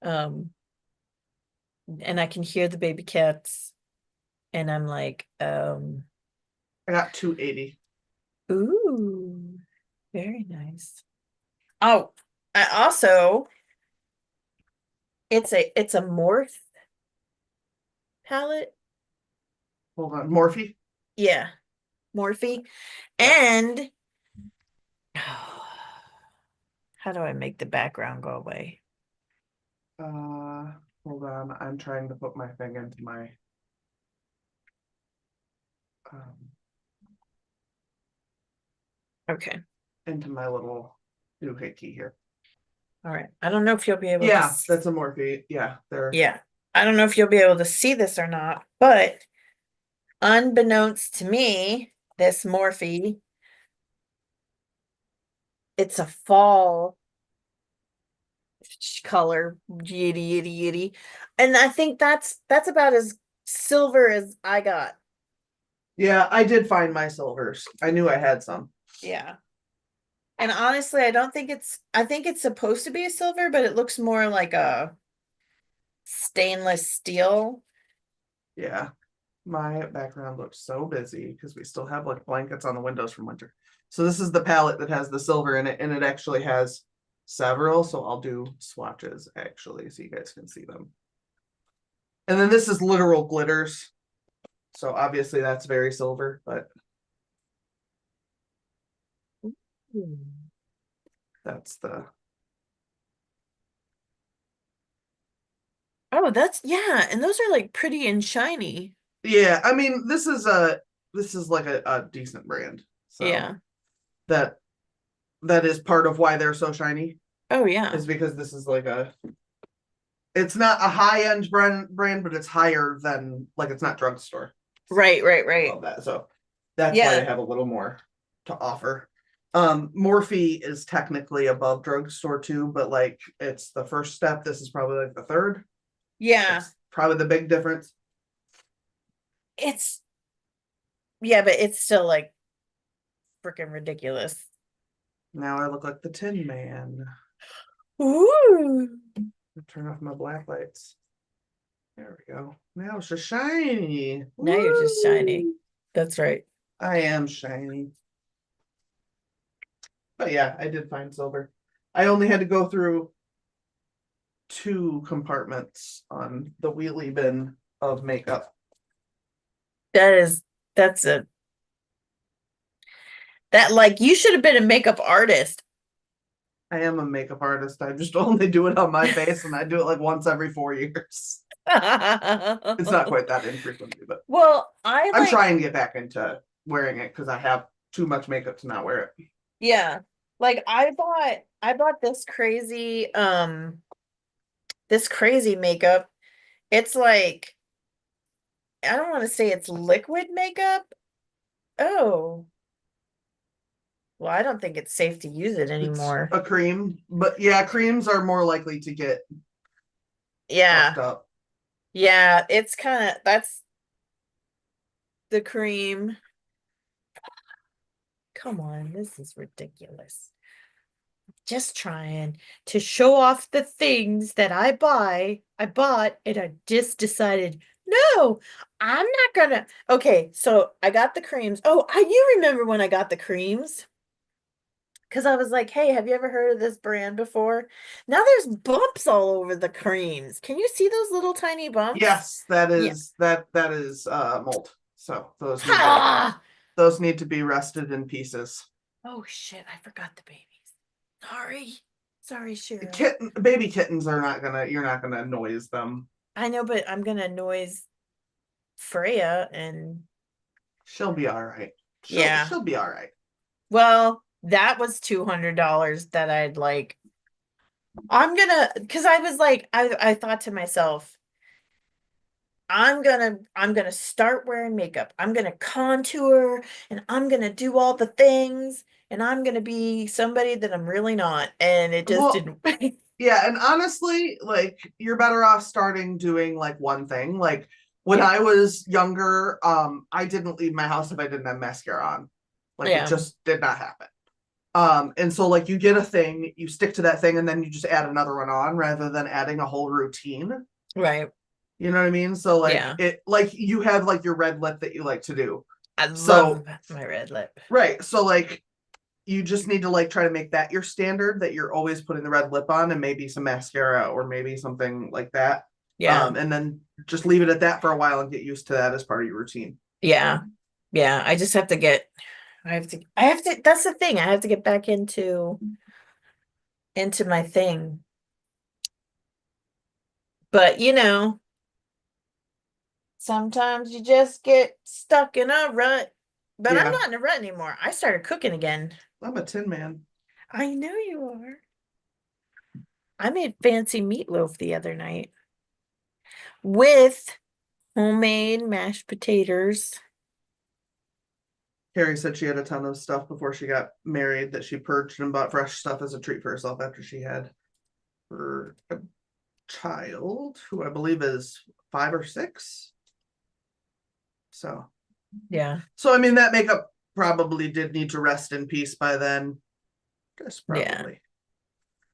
And I can hear the baby cats and I'm like, I got 280. ooh, very nice. Oh, I also it's a morph palette. Hold on. Morphe? Yeah, Morphe. Yeah. And how do I make the background go away? Hold on. I'm trying to put my thing um, Okay. into my little doohickey here. All right. I don't know if you'll be able to Yeah, that's a Morphe. Yeah, they're yeah. I don't know if you'll be able to see this or not, but unbeknownst to me, this Morphe, it's a fall color, yitty yitty yitty. And I think that's about as silver as I got. yeah, I did find my silvers. I knew I had some. Yeah. And honestly, I think it's supposed to be a silver, but it looks more like a stainless steel. Yeah. My background looks so busy because we still have like blankets on the windows from winter. So this is the palette that has the silver in it, and it actually has several. So I'll do swatches actually so you guys can see them. And then this is literal glitters. So obviously that's very silver, but that's the Oh, that's yeah, and those are like pretty and shiny. yeah, I mean this is like a decent brand. So Yeah. that that is part of why they're so shiny, Oh yeah. is because this is like a it's not a high-end brand, but it's higher than like it's not drugstore. Right, right, right. Love that. So that's why they Yeah. have a little more to offer. Morphe is technically above drugstore too, but like it's the first step. This is probably like the third. Yeah. It's probably the big difference. It's yeah, but it's still like freaking ridiculous. Now I look like the Tin Man. Ooh. Turn off my black lights. There we go. Now it's just shiny. Now you're just shiny. Woo! That's right. I am shiny. But yeah, I did find silver. I only had to go through 2 compartments on the wheelie bin of makeup. That's a that like you should have been a makeup artist. I am a makeup artist. I just only do it on my face, and I do it like once every 4 years. It's not quite that infrequently, but Well, I I'm like trying to get back into wearing it because I have too much makeup to not wear it. yeah. Like I bought this crazy makeup. It's like I don't want to say it's liquid makeup. Oh, well, I don't think it's safe to use it It's anymore. a cream, but yeah, creams are more likely to get Yeah. fucked up. Yeah, it's kind of that's the cream. Come on, this is ridiculous. Just trying to show off the things that I bought, and I just decided, no, I'm not gonna. Okay, so I got the creams. Oh, you remember when I got the creams? Because I was like, hey, have you ever heard of this brand before? Now there's bumps all over the creams. Can you see those little tiny bumps? Yes, that Yeah. is that is mold. So Ha! those need to be rested in pieces. Oh shit, I forgot the babies. Sorry. Sorry, Shira. Baby kittens are not gonna you're not gonna noise them. I know, but I'm gonna noise Freya and She'll be all right. yeah. She'll be all right. Well, that was $200 that I'd like, I'm gonna, because I was like, I thought to myself, I'm gonna start wearing makeup. I'm gonna contour and I'm gonna do all the things and I'm gonna be somebody that I'm really not. And it just Well, didn't. yeah, and honestly, like you're better off starting doing like one thing. Like when Yeah. I was younger, I didn't leave my house if I didn't have mascara on. Like it Yeah. just did not happen. And so like you get a thing, you stick to that thing, and then you just add another one on rather than adding a whole routine. Right. You know what I mean? So like Yeah. it like you have like your red lip that you like to do. I So love my red lip. right. So like you just need to like try to make that your standard that you're always putting the red lip on and maybe some mascara or maybe something like that. Yeah. And then just leave it at that for a while and get used to that as part of your routine. Yeah. Yeah. I just have to get, that's the thing. I have to get back into my thing. But sometimes you just get stuck in a rut. But I'm Yeah, not in a rut anymore. I started cooking again. I'm a tin man. I know you are. I made fancy meatloaf the other night with homemade mashed potatoes. Carrie said she had a ton of stuff before she got married that she purged and bought fresh stuff as a treat for herself after she had her child, who I believe is 5 or 6. So, Yeah. so I mean, that makeup probably did need to rest in peace by then. Just Yeah. probably.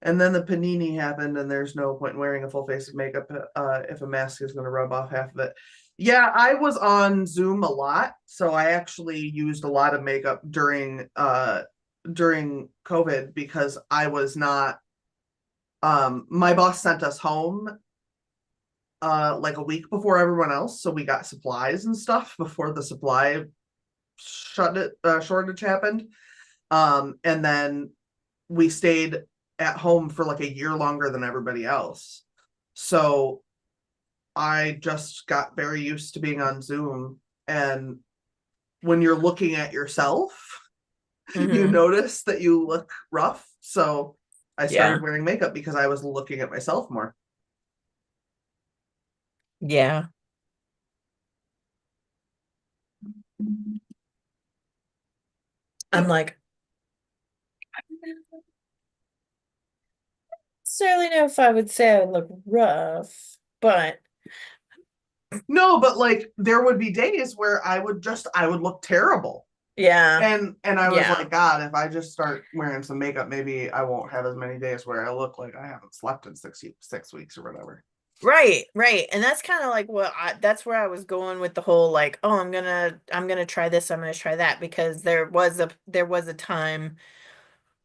And then the panini happened, and there's no point in wearing a full face of makeup if a mask is going to rub off half of it. Yeah, I was on Zoom a lot, so I actually used a lot of makeup during COVID because I was not. My boss sent us home like a week before everyone else, so we got supplies and stuff before the supply shortage happened. And then we stayed at home for like a year longer than everybody else. So I just got very used to being on Zoom. And when you're looking at yourself, you Hmm. notice that you look rough. So I Yeah. started wearing makeup because I was looking at myself more. Yeah. I'm Yep. like, I don't necessarily know if I would say I look rough, but No, but like there would be days where I would look terrible. yeah. And I was Yeah. like, God, if I just start wearing some makeup, maybe I won't have as many days where I look like I haven't slept in 6 weeks or whatever. Right, right. And that's kind of like that's where I was going with the whole like, oh, I'm gonna try this, I'm gonna try that because there was a time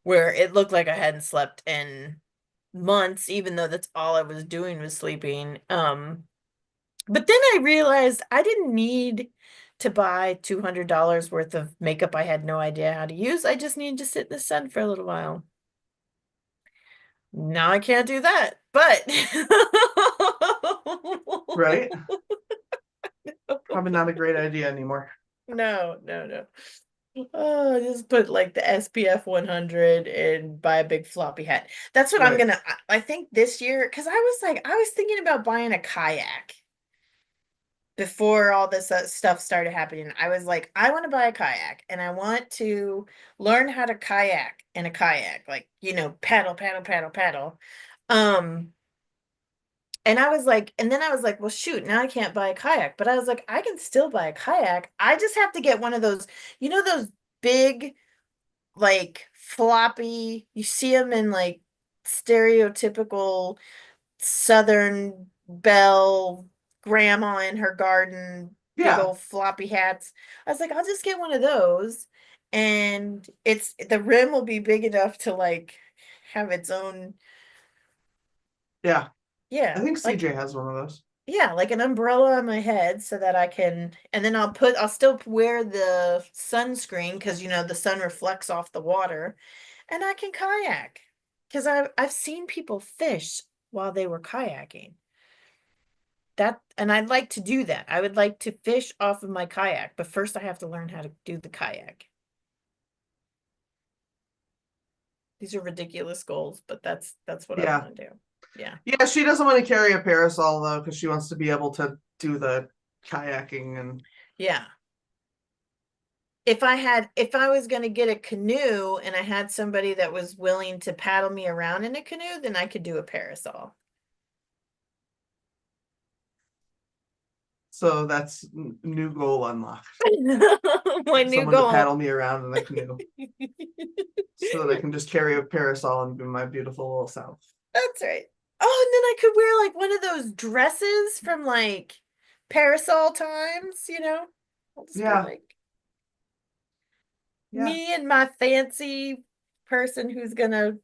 where it looked like I hadn't slept in months, even though that's all I was doing was sleeping. But then I realized I didn't need to buy $200 worth of makeup I had no idea how to use. I just needed to sit in the sun for a little while. Now I can't do that, but Right? Probably not a great idea anymore. no, no, no. Oh, just put like the SPF 100 and buy a big floppy hat. That's what I'm Right. gonna, I think this year, because I was thinking about buying a kayak before all this stuff started happening. I was like, I want to buy a kayak and I want to learn how to kayak in a kayak, like, paddle, paddle, paddle, paddle. Um, and I was like, and then I was like, well, shoot, now I can't buy a kayak. But I was like, I can still buy a kayak. I just have to get one of those, those big, like floppy, you see them in like stereotypical Southern belle grandma in her garden, big Yeah. old floppy hats. I was like, I'll just get one of those. And the rim will be big enough to like have its own, Yeah. I yeah, think like CJ has one of those. yeah, like an umbrella on my head so that I can, and then I'll still wear the sunscreen because the sun reflects off the water and I can kayak because I've seen people fish while they were kayaking. And I'd like to do that. I would like to fish off of my kayak, but first I have to learn how to do the kayak. these are ridiculous goals, but that's what I Yeah. want to do. Yeah. Yeah, she doesn't want to carry a parasol though, because she wants to be able to do the kayaking and Yeah. If I was going to get a canoe and I had somebody that was willing to paddle me around in a canoe, then I could do a parasol. so that's new goal unlocked. My new Someone to goal. paddle me around in a canoe so that I can just carry a parasol and be my beautiful little self. That's right. Oh, and then I could wear like one of those dresses from like Parasol Times, you know? I'll just be Yeah, like yeah, me and my fancy person who's gonna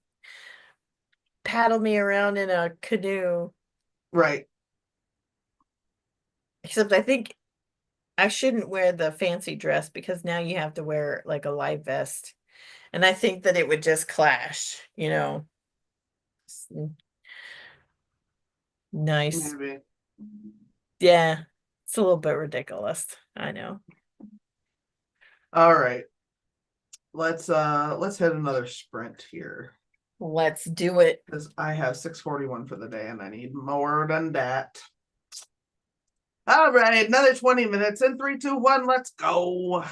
paddle me around in a canoe. right. Except I think I shouldn't wear the fancy dress because now you have to wear like a live vest. And I think that it would just clash, you know. Nice. Maybe. Yeah. It's a little bit ridiculous. I know. All right. Let's hit another sprint here. Let's do it. Because I have 641 for the day and I need more than that. All right, another 20 minutes in 3, 2, 1, let's go.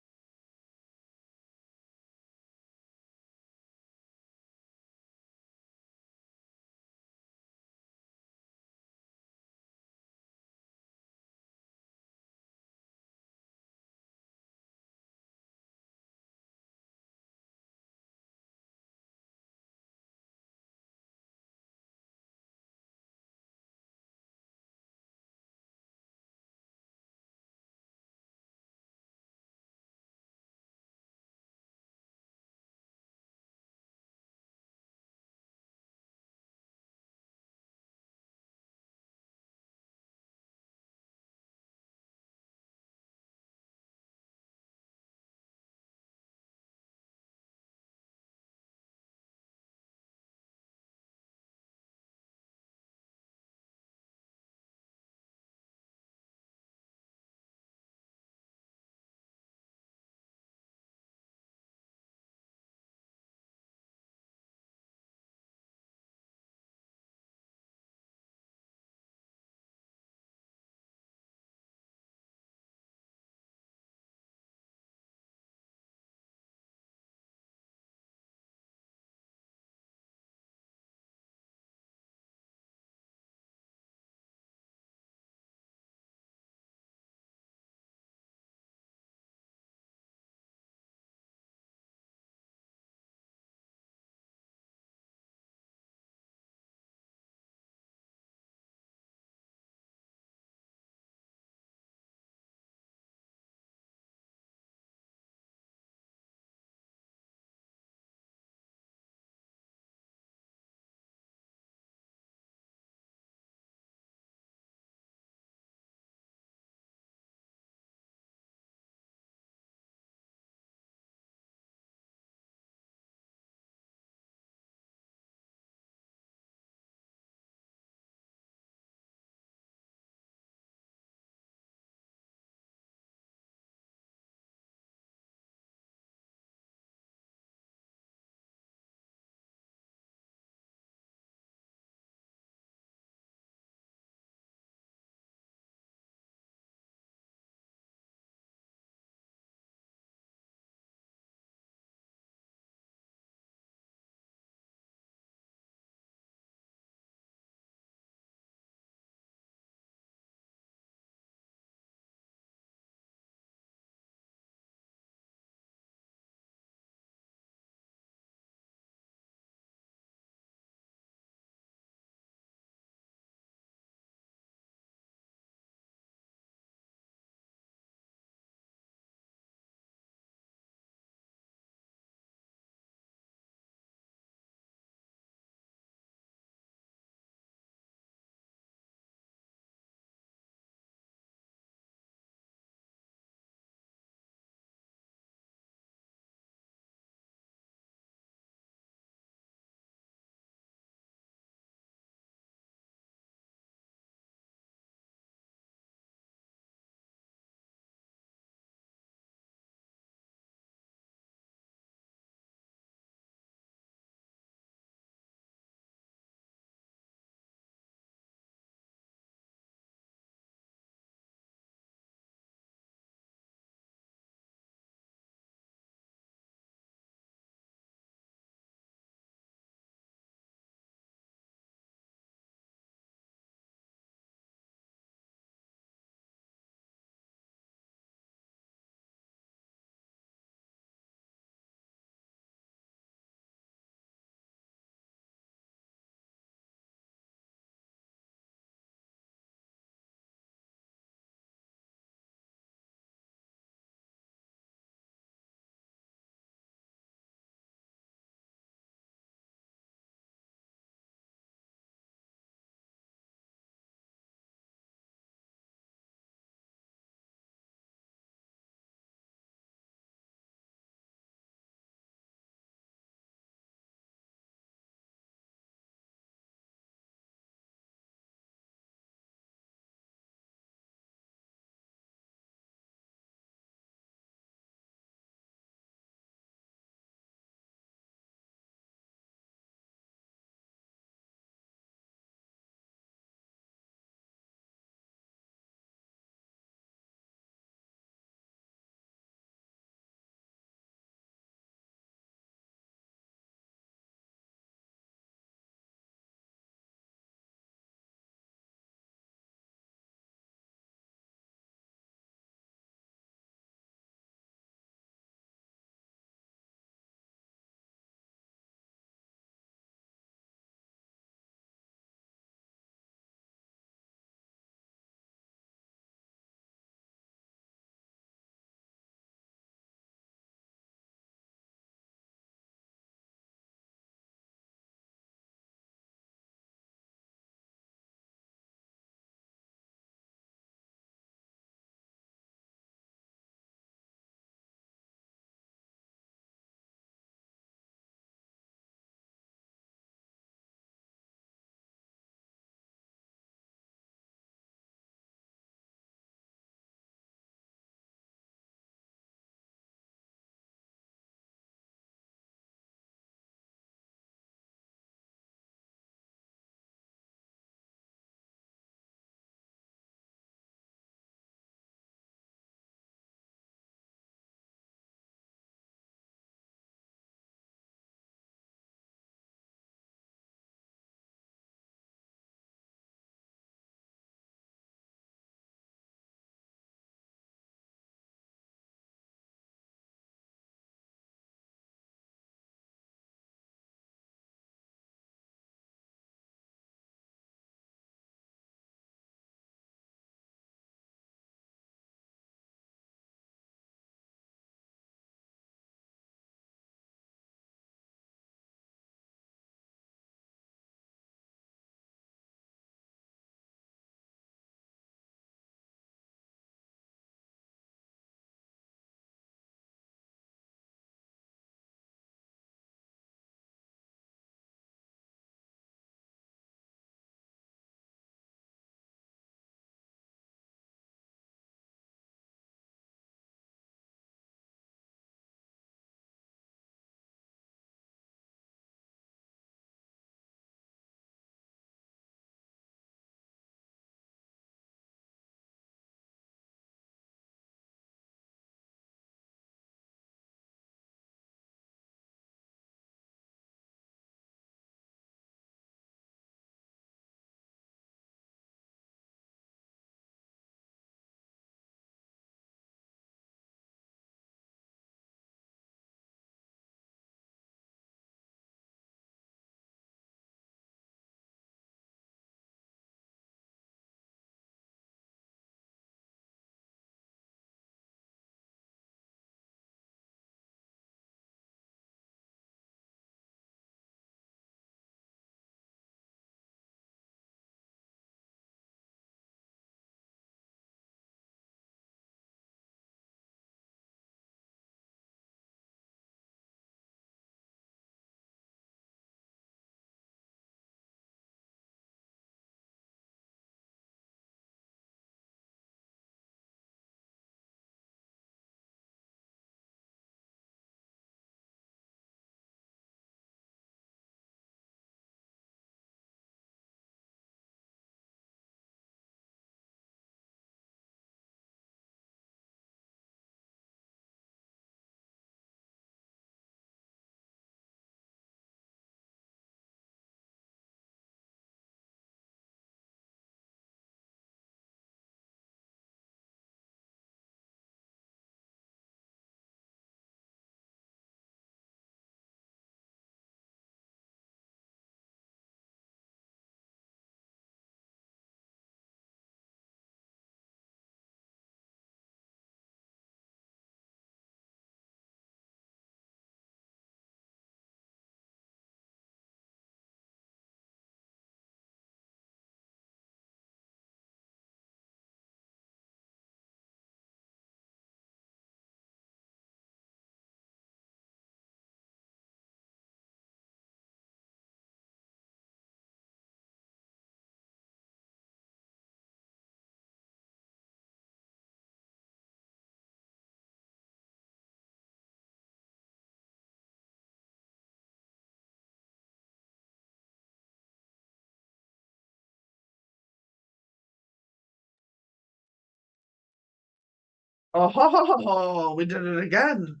Oh, we did it again.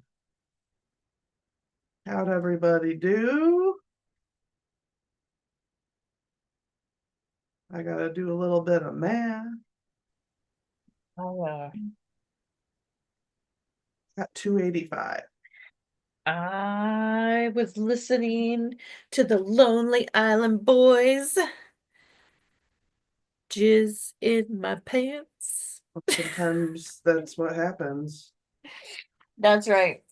How'd everybody do? I gotta do a little bit of math. Oh, Got 285. I was listening to the Lonely Island Boys. Jizz in my pants. Sometimes that's what happens. That's right.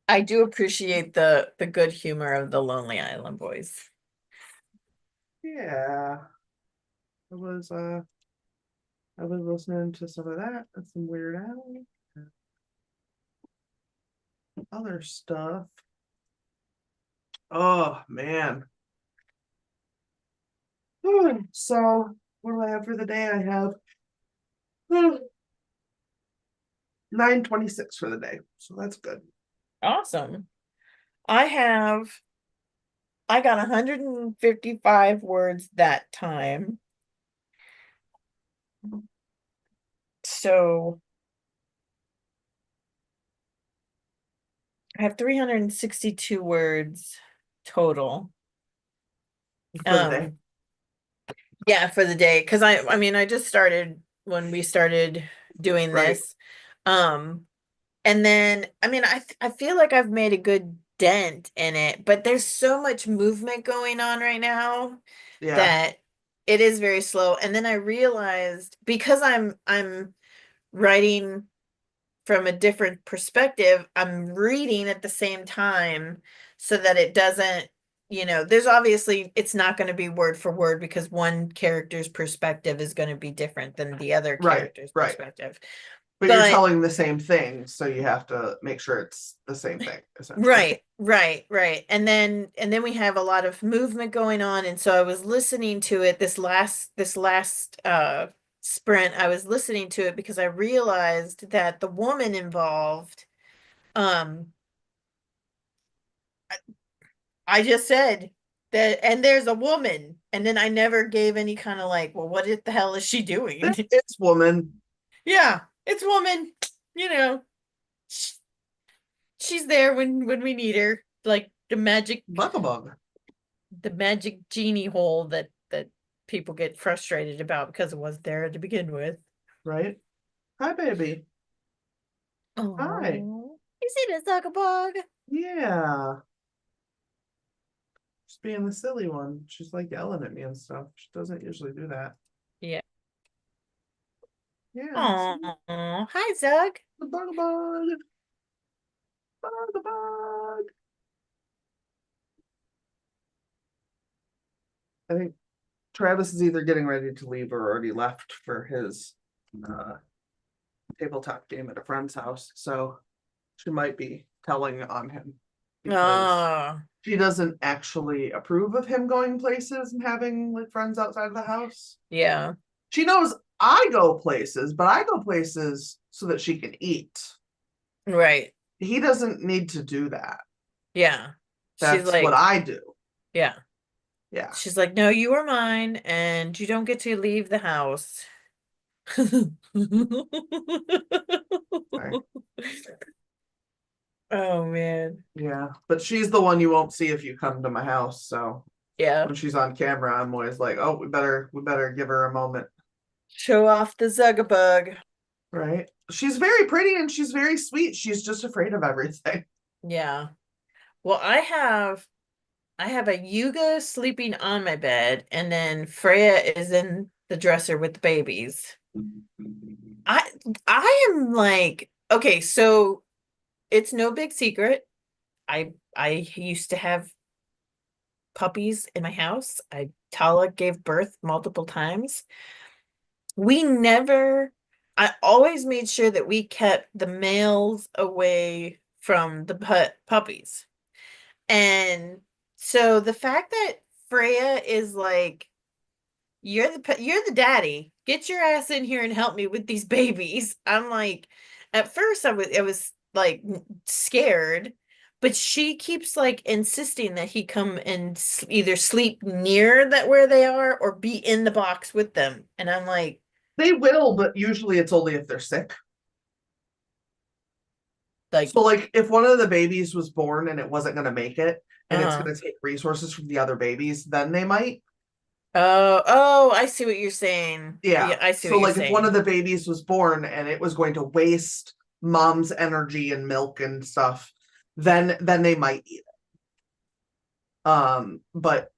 I do appreciate the good humor of the Lonely Island Boys. Yeah. I was uh I was listening to some of that and some Weird Al and other stuff. Oh man. So what do I have for the day? I have 926 for the day. So that's good. Awesome. I have I got 155 words that time. So I have 362 words total. For the day. Yeah, for the day. Because I mean, I just started when we started doing Right. this. Um, and then I mean, I feel like I've made a good dent in it, but there's so much movement going on right now Yeah. that it is very slow. And then I realized because I'm writing from a different perspective, I'm reading at the same time so that it doesn't, there's obviously it's not going to be word for word because one character's perspective is going to be different than the other Right. character's Right. perspective. But you're But telling the same thing, so you have to make sure it's the same thing, essentially. right. And then we have a lot of movement going on. And so I was listening to it this last sprint. I was listening to it because I realized that the woman involved, um, I just said that, and there's a woman, and then I never gave any kind of like, well, what the hell is she doing? It's woman. Yeah, it's woman, you know, sh- she's there when we need her, like Bugabug, the magic genie hole that people get frustrated about because it wasn't there to begin with. right? Hi, baby. Hi. Oh, you see this bug? Yeah. She's being the silly one. She's like yelling at me and stuff. She doesn't usually do that. Yeah. Yeah. Oh, See? hi, Zug. The bugabug. Bugabug. I think Travis is either getting ready to leave or already left for his uh, tabletop game at a friend's house. So she might be telling on him because Oh, she doesn't actually approve of him going places and having like friends outside of the house. yeah, She knows I go places, but I go places so that she can eat. right. He doesn't need to do that. Yeah. She's That's what like, I do. yeah. Yeah. She's like, no, you are mine, and you don't get to leave the house. Right. Oh man. Yeah. But she's the one you won't see if you come to my house. So Yeah. when she's on camera, I'm always like, oh, we better give her a moment. Show off the Zugabug. Right. She's very pretty and she's very sweet. She's just afraid of everything. Yeah. Well, I have a Yuga sleeping on my bed, and then Freya is in the dresser with the babies. I I am like, okay, so it's no big secret. I used to have puppies in my house. Tala gave birth multiple times. We never, I always made sure that we kept the males away from the puppies. And so the fact that Freya is like, you're the daddy. Get your ass in here and help me with these babies. I'm like, at first I was like scared, but she keeps like insisting that he come and either sleep near that where they are or be in the box with them. And I'm like, They will, but usually it's only if they're sick. Like, So like if one of the babies was born and it wasn't going to make it and it's uh-huh. going to take resources from the other babies, then they might. Oh, I see what you're saying. Yeah. Yeah, I see So what you're like if one of saying. the babies was born and it was going to waste mom's energy and milk and stuff, then they might eat it. But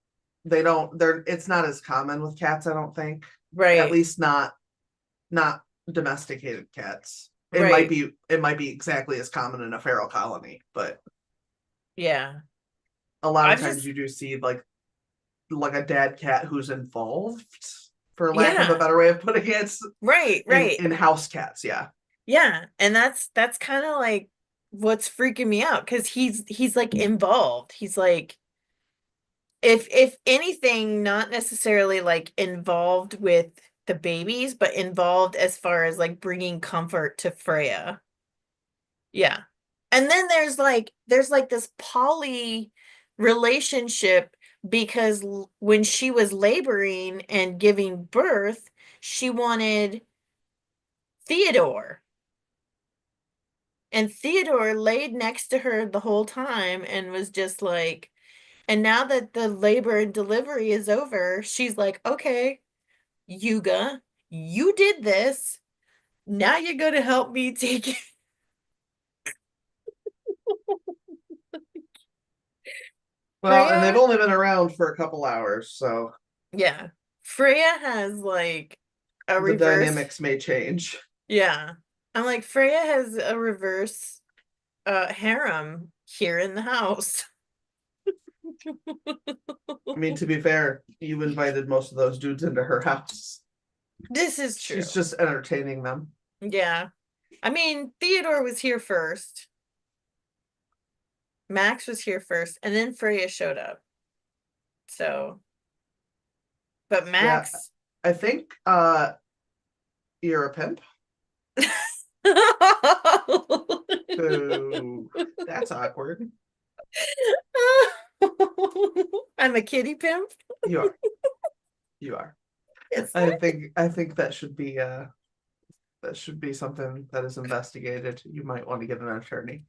they don't it's not as common with cats, I don't think. At Right, least not domesticated cats. right. It might be exactly as common in a feral colony, but Yeah. a lot of I've times just, you do see like a dad cat who's involved, for lack of a yeah, better way of putting it, right, right. in house cats. Yeah, Yeah. And that's kind of like what's freaking me out because he's like involved. He's like, if anything, not necessarily like involved with the babies, but involved as far as like bringing comfort to Freya. Yeah. And then there's like this poly relationship because when she was laboring and giving birth, she wanted Theodore. And Theodore laid next to her the whole time and was just like, and now that the labor and delivery is over, she's like, okay, Yuga, you did this. Now you're going to help me take. well, and they've Freya. only been around for a couple hours, so Yeah. Freya has like a the reverse. dynamics may change. Yeah. I'm like, Freya has a reverse harem here in the house. I mean, to be fair, you invited most of those dudes into her house. This is She's true. just entertaining them. Yeah. I mean, Theodore was here first. Max was here first, and then Freya showed up. So, but Yeah, Max. I think you're a pimp. Boo. That's awkward. I'm a kitty pimp. You are. You are. Is that? I think that should be something that is investigated. You might want to get an attorney.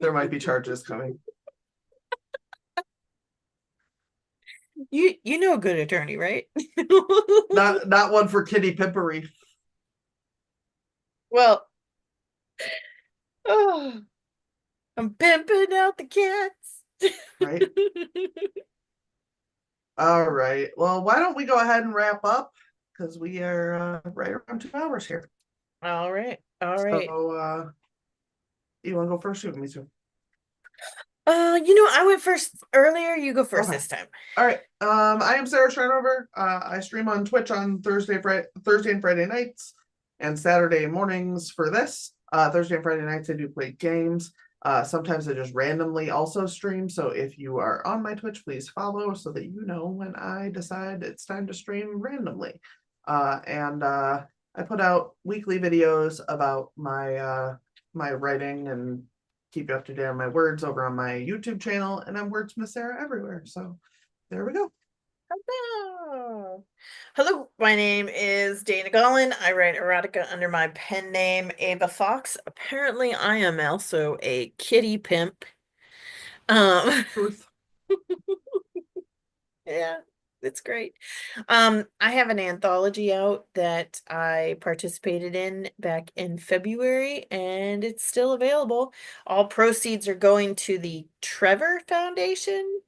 There might be charges coming. You know a good attorney, right? Not one for kitty pimpery, Well, oh, I'm pimping out the cats. right? All right. Well, why don't we go ahead and wrap up because we are right around 2 hours here. All right. All right. So you want to go first? You want me to? I went first earlier. You go first Okay. this time. All right. I am Sarah Shrinover. I stream on Twitch on Thursday and Friday nights, and Saturday mornings for this. Thursday and Friday nights I do play games. Sometimes I just randomly also stream. So if you are on my Twitch, please follow so that you know when I decide it's time to stream randomly. And I put out weekly videos about my writing and keep you up to date on my words over on my YouTube channel, and I'm Wordsmith Sarah everywhere. So there we go. Hello. Hello, my name is Dana Gollin. I write erotica under my pen name Ava Fox. Apparently, I am also a kitty pimp. Um, Truth. yeah, it's great. I have an anthology out that I participated in back in February, and it's still available. All proceeds are going to the Trevor Foundation.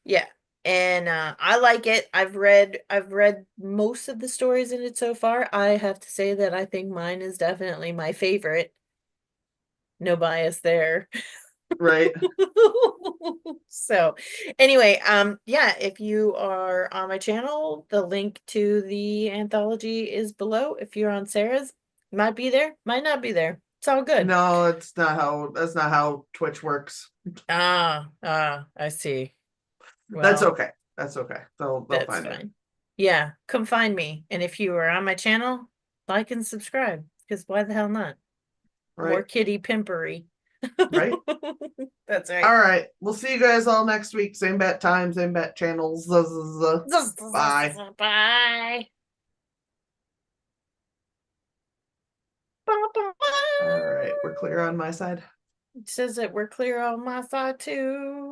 Yeah. And I like it. I've read most of the stories in it so far. I have to say that I think mine is definitely my favorite. No bias there. Right. So, anyway, yeah, if you are on my channel, the link to the anthology is below. If you're on Sarah's, might be there, might not be there. It's all good. No, that's not how Twitch works. I see. That's Well, okay. That's okay. They'll that's find it. fine. Yeah, come find me. And if you are on my channel, like and subscribe, because why the hell not? More Right. kitty pimpery. Right. That's All right. right. We'll see you guys all next week. Same bat time, same bat channels. Bye. Bye. we're clear on my side. It says that we're clear on my side too.